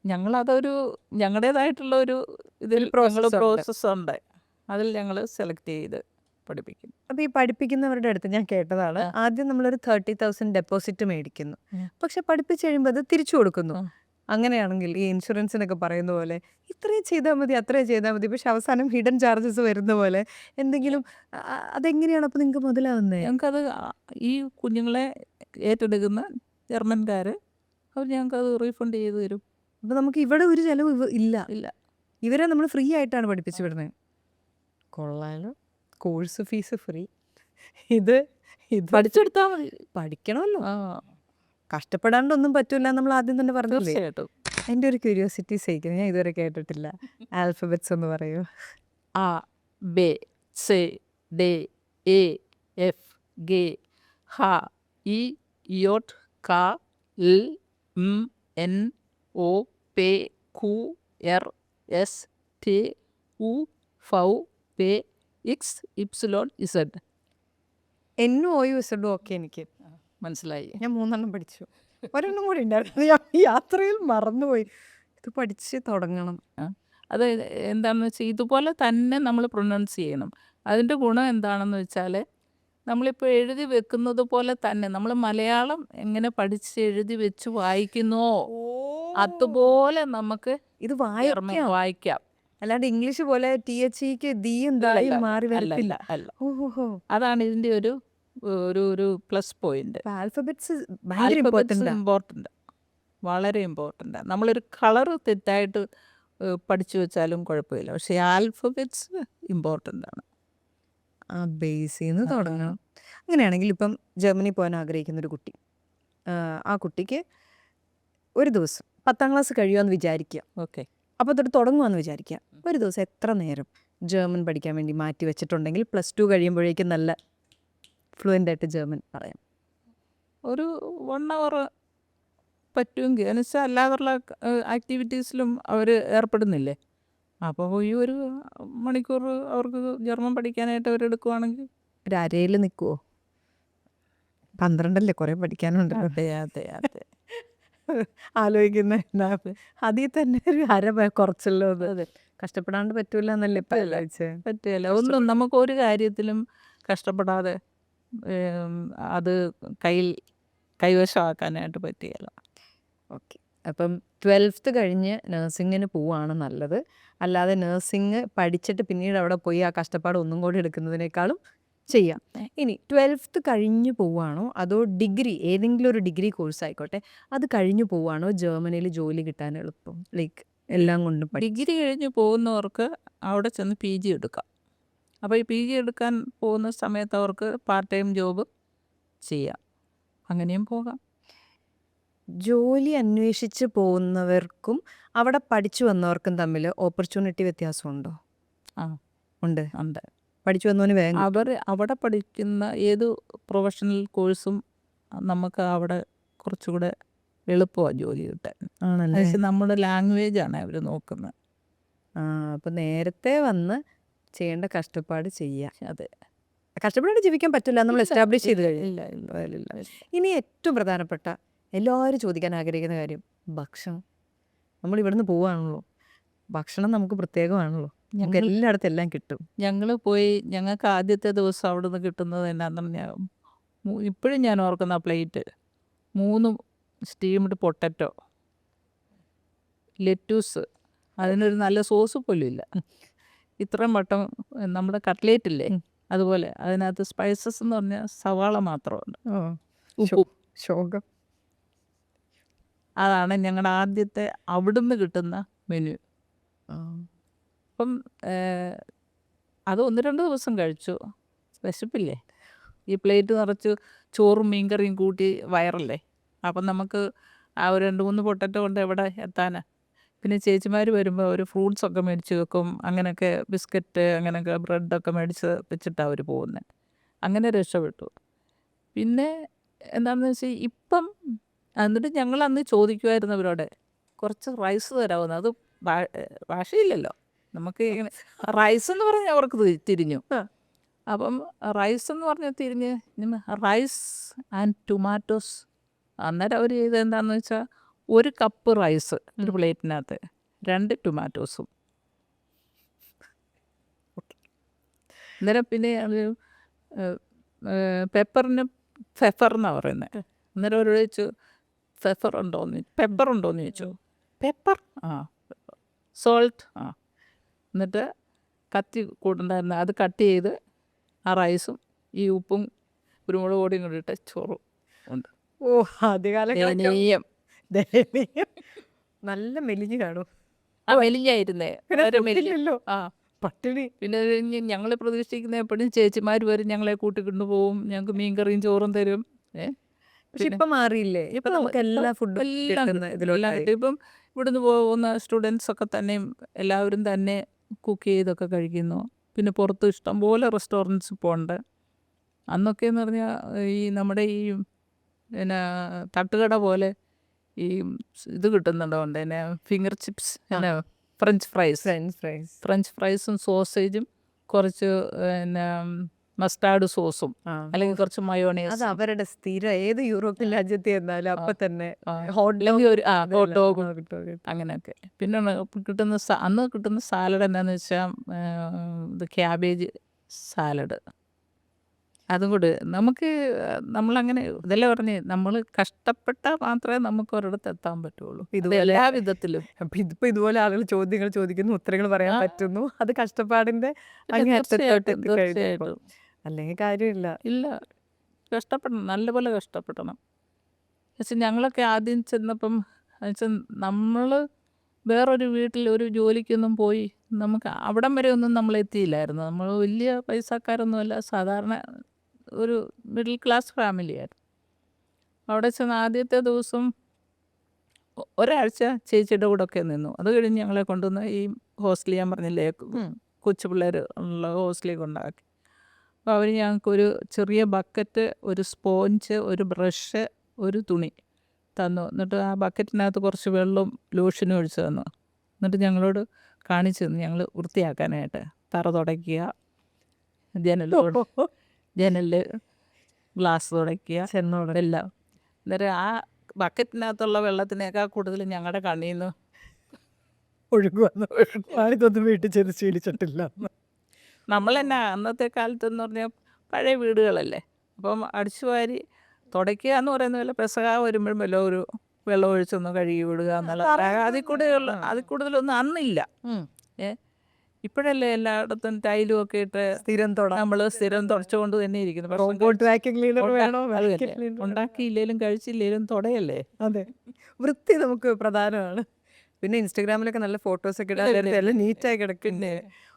ഞങ്ങളതൊരു ഞങ്ങളുടേതായിട്ടുള്ള ഒരു ഇതിൽ പ്രോസസ്സുണ്ട്. അതിൽ ഞങ്ങൾ സെലക്ട് ചെയ്ത് പഠിപ്പിക്കും. അപ്പോൾ ഈ പഠിപ്പിക്കുന്നവരുടെ അടുത്ത് ഞാൻ കേട്ടതാണ് ആദ്യം നമ്മളൊരു 30,000 ഡെപ്പോസിറ്റ് മേടിക്കുന്നു, പക്ഷെ പഠിപ്പിച്ച് കഴിയുമ്പോൾ അത് തിരിച്ചു കൊടുക്കുന്നു. അങ്ങനെയാണെങ്കിൽ ഈ ഇൻഷുറൻസിനൊക്കെ പറയുന്ന പോലെ ഇത്രയും ചെയ്താൽ മതി അത്രയും ചെയ്താൽ മതി, പക്ഷെ അവസാനം ഹിഡൻ ചാർജസ് വരുന്ന പോലെ എന്തെങ്കിലും അതെങ്ങനെയാണ് അപ്പോൾ നിങ്ങൾക്ക് മുതലാവുന്നത്? ഞങ്ങൾക്കത് ഈ കുഞ്ഞുങ്ങളെ ഏറ്റെടുക്കുന്ന ജർമ്മൻകാർ അവർ ഞങ്ങൾക്കത് റീഫണ്ട് ചെയ്ത് തരും. അപ്പോൾ നമുക്ക് ഇവിടെ ഒരു ചിലവ് ഇല്ല. ഇവരെ നമ്മൾ ഫ്രീ ആയിട്ടാണ് പഠിപ്പിച്ചു വിടുന്നത്. കൊള്ളാലോ, കോഴ്സ് ഫീസ് ഫ്രീ. ഇത് പഠിച്ചെടുത്താൽ മതി. പഠിക്കണമല്ലോ, കഷ്ടപ്പെടാണ്ടൊന്നും പറ്റൂല നമ്മൾ ആദ്യം തന്നെ പറഞ്ഞു. തീർച്ചയായിട്ടും. എൻ്റെ ഒരു ക്യൂരിയോസിറ്റി സഹിക്കുന്നത്, ഞാൻ ഇതുവരെ കേട്ടിട്ടില്ല. ആൽഫബറ്റ്സ് ഒന്ന് പറയൂ. A B C D E F G H I J K L M N O P Q R S T U V W X Y Z. എന്നും ഓയും ഇസഡും ഒക്കെ എനിക്ക് മനസ്സിലായി. ഞാൻ 3 പഠിച്ചു. ഒരെണ്ണം കൂടി ഉണ്ടായിരുന്നു, ഞാൻ യാത്രയിൽ മറന്നുപോയി. ഇത് പഠിച്ച് തുടങ്ങണം. അത് എന്താണെന്ന് വെച്ചാൽ ഇതുപോലെ തന്നെ നമ്മൾ പ്രൊനൗൺസ് ചെയ്യണം. അതിൻ്റെ ഗുണം എന്താണെന്ന് വെച്ചാൽ നമ്മളിപ്പോൾ എഴുതി വെക്കുന്നത് പോലെ തന്നെ നമ്മൾ മലയാളം എങ്ങനെ പഠിച്ച് എഴുതി വെച്ച് വായിക്കുന്നുവോ അതുപോലെ നമുക്ക് ഇത് ജർമ്മൻ വായിക്കാം. അല്ലാണ്ട് ഇംഗ്ലീഷ് പോലെ THEക്ക് ദീയും ദായും മാറി അല്ല വരത്തില്ല. അല്ല ഓഹോ. അതാണ് ഇതിൻ്റെ ഒരു ഒരു പ്ലസ് പോയിന്റ്. ആൽഫബറ്റ്സ് ഭയങ്കര ഇമ്പോർട്ടൻ്റ്. ഇമ്പോർട്ടൻ്റ്, വളരെ ഇമ്പോർട്ടൻ്റ്. നമ്മളൊരു കളറ് തെറ്റായിട്ട് പഠിച്ചു വെച്ചാലും കുഴപ്പമില്ല, പക്ഷേ ആൽഫബറ്റ്സ് ഇമ്പോർട്ടൻ്റ് ആണ്. ആ ബേസിൽ നിന്ന് തുടങ്ങണം. അങ്ങനെയാണെങ്കിൽ ഇപ്പം ജർമ്മനി പോകാൻ ആഗ്രഹിക്കുന്ന ഒരു കുട്ടി, ആ കുട്ടിക്ക് ഒരു ദിവസം 10ാം ക്ലാസ് കഴിയുമെന്ന് വിചാരിക്കുക. ഓക്കെ. അപ്പോൾ തൊട്ട് തുടങ്ങുമെന്ന് വിചാരിക്കുക. ഒരു ദിവസം എത്ര നേരം ജർമ്മൻ പഠിക്കാൻ വേണ്ടി മാറ്റി വെച്ചിട്ടുണ്ടെങ്കിൽ +2 കഴിയുമ്പോഴേക്കും നല്ല ഫ്ലുവൻ്റ് ആയിട്ട് ജർമ്മൻ പറയാം? ഒരു 1 hour പറ്റുമെങ്കിൽ, എന്ന് വെച്ചാൽ അല്ലാതുള്ള ആക്ടിവിറ്റീസിലും അവർ ഏർപ്പെടുന്നില്ലേ, അപ്പോൾ ഈ ഒരു മണിക്കൂർ അവർക്ക് ജർമ്മൻ പഠിക്കാനായിട്ട് അവരെടുക്കുവാണെങ്കിൽ ഒരു അരയിൽ നിൽക്കുമോ? 12 കുറേ പഠിക്കാനുണ്ട്. അതെ അതെ അതെ. ആലോചിക്കുന്ന അതിൽ തന്നെ ഒരു അര കുറച്ചല്ലോ. അത് കഷ്ടപ്പെടാണ്ട് പറ്റൂല എന്നല്ലേ ഇപ്പം ആലോചിച്ചത്. പറ്റില്ല, ഒന്നും നമുക്ക് ഒരു കാര്യത്തിലും കഷ്ടപ്പെടാതെ അത് കൈവശമാക്കാനായിട്ട് പറ്റിയല്ല. ഓക്കെ. അപ്പം 12th കഴിഞ്ഞ് നഴ്സിങ്ങിന് പോവുകയാണ് നല്ലത്. അല്ലാതെ നഴ്സിംഗ് പഠിച്ചിട്ട് പിന്നീട് അവിടെ പോയി ആ കഷ്ടപ്പാട് ഒന്നും കൂടി എടുക്കുന്നതിനേക്കാളും ചെയ്യാം. ഇനി 12th കഴിഞ്ഞ് പോവുകയാണോ അതോ ഡിഗ്രി, ഏതെങ്കിലും ഒരു ഡിഗ്രി കോഴ്സ് ആയിക്കോട്ടെ, അത് കഴിഞ്ഞ് പോവുകയാണോ ജർമ്മനിയിൽ ജോലി കിട്ടാൻ എളുപ്പം? ലൈക്ക് എല്ലാം കൊണ്ടും ഡിഗ്രി കഴിഞ്ഞ് പോകുന്നവർക്ക് അവിടെ ചെന്ന് PG എടുക്കാം. അപ്പോൾ ഈ PG എടുക്കാൻ പോകുന്ന സമയത്ത് അവർക്ക് പാർട്ട് ടൈം ജോബ് ചെയ്യാം, അങ്ങനെയും പോകാം. ജോലി അന്വേഷിച്ച് പോകുന്നവർക്കും അവിടെ പഠിച്ചു വന്നവർക്കും തമ്മിൽ ഓപ്പർച്യൂണിറ്റി വ്യത്യാസമുണ്ടോ? ആ ഉണ്ട്. ഉണ്ട്. പഠിച്ചു വന്നവന് വേഗം അവർ അവിടെ പഠിക്കുന്ന ഏത് പ്രൊഫഷണൽ കോഴ്സും നമുക്ക് അവിടെ കുറച്ചുകൂടെ എളുപ്പമാണ് ജോലി കിട്ടാൻ. ആണല്ലേ? പക്ഷേ നമ്മുടെ ലാംഗ്വേജാണ് അവർ നോക്കുന്നത്. അപ്പോൾ നേരത്തെ വന്ന് ചെയ്യേണ്ട കഷ്ടപ്പാട് ചെയ്യാം. അതെ, കഷ്ടപ്പാട് ജീവിക്കാൻ പറ്റില്ല, നമ്മൾ എസ്റ്റാബ്ലിഷ് ചെയ്ത് കഴിഞ്ഞു. ഇല്ല ഇല്ല. ഇനി ഏറ്റവും പ്രധാനപ്പെട്ട എല്ലാവരും ചോദിക്കാൻ ആഗ്രഹിക്കുന്ന കാര്യം, ഭക്ഷണം. നമ്മൾ ഇവിടുന്ന് പോവുകയാണല്ലോ, ഭക്ഷണം നമുക്ക് പ്രത്യേകമാണല്ലോ. ഞങ്ങൾക്ക് എല്ലായിടത്തും എല്ലാം കിട്ടും. ഞങ്ങൾ പോയി, ഞങ്ങൾക്ക് ആദ്യത്തെ ദിവസം അവിടെ നിന്ന് കിട്ടുന്നത് എന്നാന്ന് പറഞ്ഞാൽ, ഇപ്പോഴും ഞാൻ ഓർക്കുന്ന പ്ലേറ്റ് 3 സ്റ്റീംഡ് പൊട്ടറ്റോ, ലെറ്റൂസ്, അതിനൊരു നല്ല സോസ് പോലും ഇല്ല, ഇത്രയും വട്ടം നമ്മുടെ കട്ട്ലേറ്റ് ഇല്ലേ അതുപോലെ, അതിനകത്ത് സ്പൈസസ് എന്ന് പറഞ്ഞാൽ സവാള മാത്രമുണ്ട്, ഉപ്പും. ശോകം. അതാണ് ഞങ്ങളുടെ ആദ്യത്തെ അവിടുന്ന് കിട്ടുന്ന മെനു. അപ്പം അത് 1-2 ദിവസം കഴിച്ചു, വിശപ്പില്ലേ, ഈ പ്ലേറ്റ് നിറച്ച് ചോറും മീൻകറിയും കൂട്ടി വയറല്ലേ, അപ്പം നമുക്ക് ആ ഒരു 2-3 പൊട്ടറ്റോ കൊണ്ട് എവിടെ എത്താനാ. പിന്നെ ചേച്ചിമാർ വരുമ്പോൾ ഒരു ഫ്രൂട്ട്സൊക്കെ മേടിച്ച് വെക്കും, അങ്ങനെയൊക്കെ ബിസ്ക്കറ്റ്, അങ്ങനെയൊക്കെ ബ്രെഡൊക്കെ മേടിച്ച് വെച്ചിട്ടാണ് അവർ പോകുന്നത്. അങ്ങനെ രക്ഷപ്പെട്ടു. പിന്നെ എന്താണെന്ന് വെച്ചാൽ ഇപ്പം, എന്നിട്ട് ഞങ്ങൾ അന്ന് ചോദിക്കുമായിരുന്നു അവരോട്, കുറച്ച് റൈസ് തരാമെന്ന്. അത് ഭാഷയില്ലല്ലോ നമുക്ക്, ഇങ്ങനെ റൈസ് എന്ന് പറഞ്ഞാൽ അവർക്ക് തിരിഞ്ഞു. അപ്പം റൈസ് എന്ന് പറഞ്ഞാൽ തിരിഞ്ഞ് റൈസ് ആൻഡ് ടൊമാറ്റോസ്. അന്നേരം അവർ ചെയ്ത് എന്താണെന്ന് വെച്ചാൽ 1 കപ്പ് റൈസ് ഒരു പ്ലേറ്റിനകത്ത് 2 ടൊമാറ്റോസും. അന്നേരം പിന്നെ അത് പെപ്പറിന് ഫെഫർ എന്നാണ് പറയുന്നത്. അന്നേരം അവർ ചോദിച്ചു പെപ്പർ ഉണ്ടോയെന്ന് ചോദിച്ചു. Pepper, salt. എന്നിട്ട് കത്തി കൂട്ടുണ്ടായിരുന്നു, അത് കട്ട് ചെയ്ത് ആ റൈസും ഈ ഉപ്പും കുരുമുളക് പൊടിയും കൂടി ഇട്ട് ചോറും ഉണ്ട്. ആദ്യകാലം ദയനീയം. നല്ല മെലിഞ്ഞ് കാണും. മെലിഞ്ഞായിരുന്നേ, പട്ടിണി. പിന്നെ ഞങ്ങൾ പ്രതീക്ഷിക്കുന്ന എപ്പോഴും ചേച്ചിമാർ വരും, ഞങ്ങളെ കൂട്ടിക്കൊണ്ടു പോവും, ഞങ്ങൾക്ക് മീൻകറിയും ചോറും തരും. പക്ഷെ ഇപ്പം മാറിയില്ലേ, ഇപ്പം നമുക്ക് എല്ലാ ഫുഡും ഇപ്പം ഇവിടുന്ന് പോകുന്ന സ്റ്റുഡൻസ് ഒക്കെ തന്നെയും എല്ലാവരും തന്നെ കുക്ക് ചെയ്തൊക്കെ കഴിക്കുന്നു. പിന്നെ പുറത്ത് ഇഷ്ടംപോലെ റെസ്റ്റോറൻറ്റ്സ് ഇപ്പോൾ ഉണ്ട്. അന്നൊക്കെ എന്ന് പറഞ്ഞാൽ ഈ നമ്മുടെ ഈ പിന്നെ തട്ടുകട പോലെ ഈ ഇത് കിട്ടുന്നുണ്ടോ, പിന്നെ ഫിംഗർ ചിപ്സ്, പിന്നെ ഫ്രഞ്ച് ഫ്രൈസും സോസേജും കുറച്ച് പിന്നെ മസ്റ്റാർഡ് സോസും ആ അല്ലെങ്കിൽ കുറച്ച് അത് മയോണൈസും അവരുടെ സ്ഥിരം ഏത് യൂറോപ്യൻ രാജ്യത്ത് ചെന്നാലും ആ, അപ്പൊ തന്നെ ആ, ഹോട്ട് അല്ലെങ്കിൽ ഒരു ഹോട്ട് ഡോഗും ഡോഗ് അങ്ങനെയൊക്കെ. പിന്നെ കിട്ടുന്ന അന്ന് കിട്ടുന്ന സാലഡ് എന്താണെന്ന് വെച്ചാൽ ഇത് ക്യാബേജ് സാലഡ്. അതും കൂടി നമുക്ക് നമ്മളങ്ങനെ ഇതല്ലേ പറഞ്ഞ് നമ്മൾ കഷ്ടപ്പെട്ടാൽ മാത്രമേ നമുക്ക് ഒരിടത്ത് എത്താൻ പറ്റുള്ളൂ. അത് ഇതുപോലെ എല്ലാ വിധത്തിലും. അപ്പൊ ഇതിപ്പോ ഇതുപോലെ ആളുകൾ ചോദ്യങ്ങൾ ചോദിക്കുന്നു, ഉത്തരങ്ങൾ പറയാൻ ആ, പറ്റുന്നു. അത് കഷ്ടപ്പാടിന്റെ പിന്നെ അങ്ങേയറ്റത്തോട്ട് തീർച്ചയായിട്ടും എത്തിക്കഴിഞ്ഞപ്പോൾ തീർച്ചയായിട്ടും അല്ലെങ്കിൽ കാര്യമില്ല. ഇല്ല, കഷ്ടപ്പെടണം, നല്ലപോലെ കഷ്ടപ്പെടണം. പക്ഷെ ഞങ്ങളൊക്കെ ആദ്യം ചെന്നപ്പം വെച്ചാൽ നമ്മൾ വേറൊരു വീട്ടിൽ ഒരു ജോലിക്കൊന്നും പോയി നമുക്ക് അവിടം വരെ ഒന്നും നമ്മൾ എത്തിയില്ലായിരുന്നു. നമ്മൾ വലിയ പൈസക്കാരൊന്നുമല്ല, സാധാരണ ഒരു മിഡിൽ ക്ലാസ് ഫാമിലിയായിരുന്നു. അവിടെ ചെന്ന് ആദ്യത്തെ ദിവസം ഒരാഴ്ച ചേച്ചിയുടെ കൂടെ ഒക്കെ നിന്നു. അത് കഴിഞ്ഞ് ഞങ്ങളെ കൊണ്ടുവന്ന് ഈ ഹോസ്റ്റലിൽ ഞാൻ പറഞ്ഞില്ലേ കൊച്ചു പിള്ളേർ ഉള്ള ഹോസ്റ്റലിൽ കൊണ്ടാക്കി. അപ്പോൾ അവർ ഞങ്ങൾക്കൊരു ചെറിയ ബക്കറ്റ്, ഒരു സ്പോഞ്ച്, ഒരു ബ്രഷ്, ഒരു തുണി തന്നു. എന്നിട്ട് ആ ബക്കറ്റിനകത്ത് കുറച്ച് വെള്ളവും ലോഷനും ഒഴിച്ച് തന്നു. എന്നിട്ട് ഞങ്ങളോട് കാണിച്ചു തന്നു ഞങ്ങൾ വൃത്തിയാക്കാനായിട്ട്. തറ തുടയ്ക്കുക, ജനലിൽ ഗ്ലാസ് തുടയ്ക്കുക, ചെന്നോടെ എല്ലാം. അന്നേരം ആ ബക്കറ്റിനകത്തുള്ള വെള്ളത്തിനേക്കാൾ കൂടുതൽ ഞങ്ങളുടെ കണ്ണിൽ നിന്ന് ഒഴുകുവന്നു. ഇതൊന്നും വീട്ടിൽ ചെന്ന് ശീലിച്ചിട്ടില്ല. നമ്മൾ തന്നെ അന്നത്തെ കാലത്തെന്ന് പറഞ്ഞാൽ പഴയ വീടുകളല്ലേ, അപ്പം അടിച്ചു വാരി തുടയ്ക്കുക എന്ന് പറയുന്ന പോലെ പെസക വരുമ്പോഴും വല്ല ഒരു വെള്ളം ഒഴിച്ചൊന്ന് കഴുകി വിടുക എന്നുള്ള അതിൽ കൂടുതലൊന്നും അന്നില്ല. ഏ ഇപ്പോഴല്ലേ എല്ലായിടത്തും ടൈലും ഒക്കെ ഇട്ട് സ്ഥിരം നമ്മൾ സ്ഥിരം തുടച്ചുകൊണ്ട് തന്നെ ഇരിക്കുന്നു. പക്ഷേ റോബോട്ട് വാക്യൂം ക്ലീനർ വേണോ? അത് vacuum തന്നെ, cleaner വേണോ? ഉണ്ടാക്കിയില്ലേലും കഴിച്ചില്ലേലും തുടയല്ലേ. അതെ, വൃത്തി നമുക്ക് പ്രധാനമാണ്. പിന്നെ ഇൻസ്റ്റഗ്രാമിലൊക്കെ നല്ല ഫോട്ടോസ് ഒക്കെ ഇടാൻ പിന്നെ നേരത്തെ എല്ലാം നീറ്റായി പിന്നെ കിടക്കുന്നു.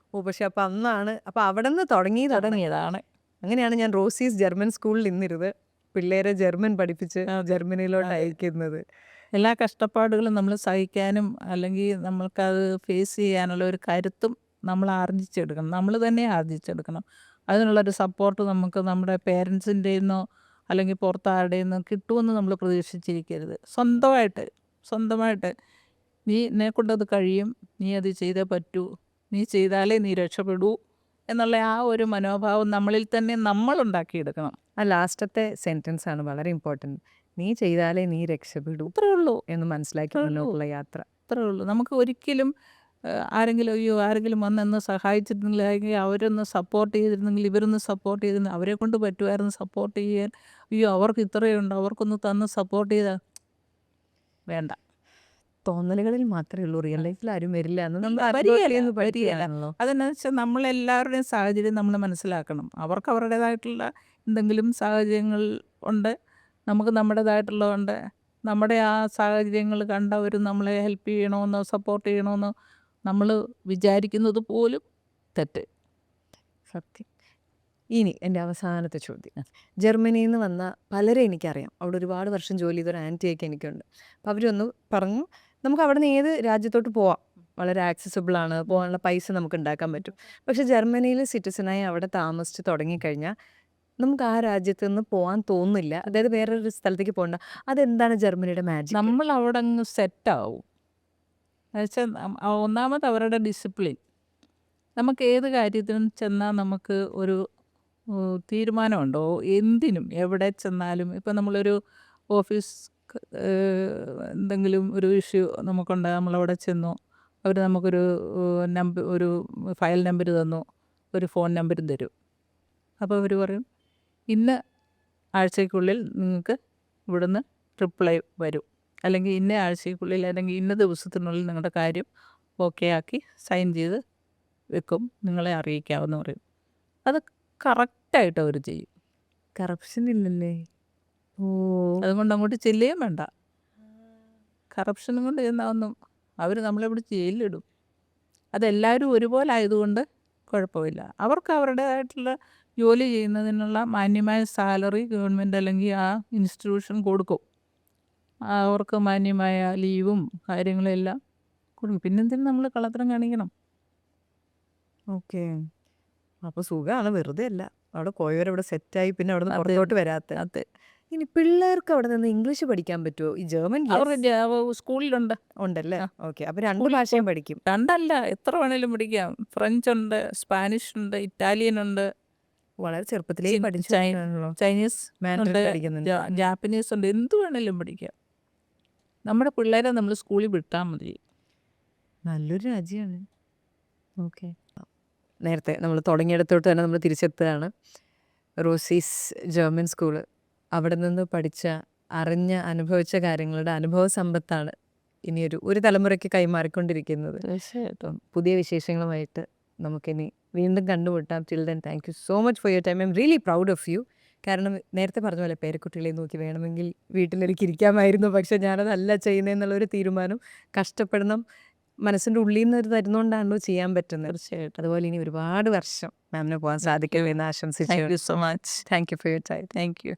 ഓ, പക്ഷെ അപ്പൊ അന്നാണ്, അപ്പൊ അവിടെ നിന്ന് തുടങ്ങിയതാണ്. തുടങ്ങിയതാണ്. അങ്ങനെയാണ് ഞാൻ റോസീസ് ജർമ്മൻ സ്കൂളിൽ നിന്നിരുന്നത് പിള്ളേരെ ജർമ്മൻ പഠിപ്പിച്ച് അതെ, ജർമ്മനിയിലോട്ട് അതെ. അയക്കുന്നത്. എല്ലാ കഷ്ടപ്പാടുകളും നമ്മൾ സഹിക്കാനും അല്ലെങ്കിൽ നമ്മൾക്കത് ഫേസ് ചെയ്യാനുള്ള ഒരു കരുത്തും നമ്മൾ ആർജിച്ചെടുക്കണം, നമ്മൾ തന്നെ ആർജിച്ചെടുക്കണം. അതിനുള്ളൊരു സപ്പോർട്ട് നമുക്ക് നമ്മുടെ പേരൻസിൻ്റെ നിന്നോ അല്ലെങ്കിൽ പുറത്താരുടെ നിന്നോ കിട്ടുമെന്ന് നമ്മൾ പ്രതീക്ഷിച്ചിരിക്കരുത്. സ്വന്തമായിട്ട് നീ എന്നെക്കൊണ്ടത് കഴിയും, നീ അത് ചെയ്തേ പറ്റൂ, നീ ചെയ്താലേ നീ രക്ഷപ്പെടൂ എന്നുള്ള ആ ഒരു മനോഭാവം നമ്മളിൽ തന്നെ നമ്മൾ ഉണ്ടാക്കിയെടുക്കണം. ആ ലാസ്റ്റത്തെ സെന്റൻസ് ആണ് വളരെ ഇമ്പോർട്ടൻറ്റ്. നീ ചെയ്താലേ നീ രക്ഷപ്പെടൂ അത്രേ ഉള്ളൂ, എന്ന് മനസ്സിലാക്കി അത്രേ ഉള്ളൂ, മുന്നോട്ടുള്ള യാത്ര. അത്രേ ഉള്ളൂ. നമുക്ക് ഒരിക്കലും ആരെങ്കിലും വന്നെന്ന് സഹായിച്ചിരുന്നില്ലെങ്കിൽ, അവരൊന്ന് സപ്പോർട്ട് ചെയ്തിരുന്നെങ്കിൽ, ഇവരൊന്ന് സപ്പോർട്ട് ചെയ്തിരുന്നു, അവരെ കൊണ്ട് പറ്റുമായിരുന്നു സപ്പോർട്ട് ചെയ്യാൻ. അവർക്ക് ഇത്രയുണ്ട്, അവർക്കൊന്ന് തന്ന് സപ്പോർട്ട് ചെയ്താൽ വേണ്ട. തോന്നലുകളിൽ മാത്രമേ ഉള്ളൂ, റിയൽ ലൈഫിൽ ആരും വരില്ല എന്ന് നമ്മൾ വരികയില്ല, അനുഭവത്തിൽ നിന്ന് വരികയില്ല. പഠിക്കുകയാണല്ലോ. അതെന്നാന്ന് വെച്ചാൽ നമ്മളെല്ലാവരുടെയും സാഹചര്യം നമ്മൾ മനസ്സിലാക്കണം. അവർക്ക് അവരുടേതായിട്ടുള്ള എന്തെങ്കിലും സാഹചര്യങ്ങൾ ഉണ്ട്, നമുക്ക് നമ്മുടേതായിട്ടുള്ളതുണ്ട്. നമ്മുടെ ആ സാഹചര്യങ്ങൾ കണ്ടവർ നമ്മളെ ഹെൽപ്പ് ചെയ്യണമെന്നോ സപ്പോർട്ട് ചെയ്യണമെന്നോ നമ്മൾ വിചാരിക്കുന്നത് പോലും തെറ്റ്. സത്യം. ഇനി എൻ്റെ അവസാനത്തെ ചോദ്യം. ജർമ്മനിയിൽ നിന്ന് വന്ന പലരെ എനിക്കറിയാം. അവിടെ ഒരുപാട് വർഷം ജോലി ചെയ്തൊരു ആൻറ്റിയൊക്കെ എനിക്കുണ്ട്. അപ്പോൾ അവരൊന്ന് പറഞ്ഞു, നമുക്ക് അവിടെ നിന്ന് ഏത് രാജ്യത്തോട്ട് പോവാം, വളരെ ആക്സസിബിൾ ആണ്, പോകാനുള്ള പൈസ നമുക്ക് ഉണ്ടാക്കാൻ പറ്റും. പക്ഷെ ജർമ്മനിയിൽ സിറ്റിസണായി അവിടെ താമസിച്ച് തുടങ്ങിക്കഴിഞ്ഞാൽ നമുക്ക് ആ രാജ്യത്ത് നിന്ന് പോകാൻ തോന്നില്ല. അതായത് വേറൊരു സ്ഥലത്തേക്ക് പോകണ്ട. അതെന്താണ് ജർമ്മനിയുടെ മാജിക്? നമ്മൾ അവിടെ അങ്ങ് സെറ്റാവും. എന്നുവെച്ചാൽ ഒന്നാമത് അവരുടെ ഡിസിപ്ലിൻ. നമുക്ക് ഏത് കാര്യത്തിനും ചെന്നാൽ നമുക്ക് ഒരു തീരുമാനമുണ്ടോ എന്തിനും എവിടെ ചെന്നാലും. ഇപ്പം നമ്മളൊരു ഓഫീസ് എന്തെങ്കിലും ഒരു ഇഷ്യൂ നമുക്കുണ്ട്, നമ്മളവിടെ ചെന്നു, അവർ നമുക്കൊരു ഒരു ഫയൽ നമ്പർ തന്നു, ഒരു ഫോൺ നമ്പരും തരും. അപ്പോൾ അവർ പറയും ഇന്ന ആഴ്ചയ്ക്കുള്ളിൽ നിങ്ങൾക്ക് ഇവിടുന്ന് റിപ്ലൈ വരും, അല്ലെങ്കിൽ ഇന്ന ആഴ്ചയ്ക്കുള്ളിൽ അല്ലെങ്കിൽ ഇന്ന ദിവസത്തിനുള്ളിൽ നിങ്ങളുടെ കാര്യം ഓക്കെ ആക്കി സൈൻ ചെയ്ത് വെക്കും, നിങ്ങളെ അറിയിക്കാമെന്ന് പറയും. അത് കറക്റ്റായിട്ട് അവർ ചെയ്യും. കറപ്ഷൻ ഇല്ലല്ലേ? ഓ, അതുകൊണ്ട് അങ്ങോട്ട് ചെല്ലുകയും വേണ്ട. കറപ്ഷനും കൊണ്ട് ചെന്നാന്നും അവർ നമ്മളെ പിടിച്ച് ജയിലിലിടും. അതെല്ലാവരും ഒരുപോലെ ആയതുകൊണ്ട് കുഴപ്പമില്ല. അവർക്ക് അവരുടേതായിട്ടുള്ള ജോലി ചെയ്യുന്നതിനുള്ള മാന്യമായ സാലറി ഗവൺമെൻറ് അല്ലെങ്കിൽ ആ ഇൻസ്റ്റിറ്റ്യൂഷൻ കൊടുക്കും. അവർക്ക് മാന്യമായ ലീവും കാര്യങ്ങളും എല്ലാം കൊടുക്കും. പിന്നെന്തിനും നമ്മൾ കള്ളത്തരം കാണിക്കണം? ഓക്കെ. അപ്പോൾ സുഖമാണ്, വെറുതെ അല്ല. അവിടെ പോയവരവിടെ സെറ്റായി, പിന്നെ അവിടെ നിന്ന് പുറത്തോട്ട് വരാത്ത. അതെ, ഇനി പിള്ളേർക്ക് അവിടെ നിന്ന് ഇംഗ്ലീഷ് പഠിക്കാൻ പറ്റുമോ? ഈ ജർമ്മൻ അവർക്ക് സ്കൂളിലുണ്ട്. ഉണ്ടല്ലേ? ആ, ഓക്കെ, അപ്പോൾ രണ്ട് സ്കൂളിൽ ഭാഷയും പഠിക്കും. രണ്ടല്ല, എത്ര വേണേലും പഠിക്കാം. ഫ്രഞ്ച് ഉണ്ട്, സ്പാനിഷ് ഉണ്ട്, ഇറ്റാലിയൻ ഉണ്ട്, വളരെ ചെറുപ്പത്തിലേ ചി- പഠിച്ചു ചൈ- വെക്കാണല്ലോ. ചൈനീസ് മാൻഡറിൻ ഉണ്ട്, പഠിക്കുന്നുണ്ട്. ജാപ്പനീസ് ഉണ്ട്, എന്ത് വേണേലും പഠിക്കാം. നമ്മുടെ പിള്ളേരെ നമ്മൾ സ്കൂളിൽ വിട്ടാൽ മതി. നല്ലൊരു രാജ്യമാണ്. ഓക്കെ, നേരത്തെ നമ്മൾ തുടങ്ങിയിടത്തോട്ട് തന്നെ നമ്മൾ തിരിച്ചെത്തുകയാണ്. റോസീസ് ജർമ്മൻ സ്കൂള്, അവിടെ നിന്ന് പഠിച്ച, അറിഞ്ഞ, അനുഭവിച്ച കാര്യങ്ങളുടെ അനുഭവ സമ്പത്താണ് ഇനിയൊരു ഒരു തലമുറയ്ക്ക് കൈമാറിക്കൊണ്ടിരിക്കുന്നത്. തീർച്ചയായിട്ടും. പുതിയ വിശേഷങ്ങളുമായിട്ട് നമുക്കിനി വീണ്ടും കണ്ടുമുട്ടാം. Till then thank you so much for your time. I'm really proud of you. കാരണം നേരത്തെ പറഞ്ഞ പോലെ പേരക്കുട്ടികളെ നോക്കി വേണമെങ്കിൽ വീട്ടിലെനിക്ക് ഇരിക്കാമായിരുന്നു, പക്ഷെ ഞാനതല്ല ചെയ്യുന്നതെന്നുള്ളൊരു തീരുമാനം കഷ്ടപ്പെടണം, മനസ്സിൻ്റെ ഉള്ളിൽ നിന്ന് ഒരു തരുന്നതുകൊണ്ടാണല്ലോ ചെയ്യാൻ പറ്റുന്നത്. തീർച്ചയായിട്ടും. അതുപോലെ ഇനി ഒരുപാട് വർഷം മാമിന് പോകാൻ സാധിക്കുമെന്ന് താങ്ക് ആശംസിച്ചു. U so much. Thank you for your time. Thank you.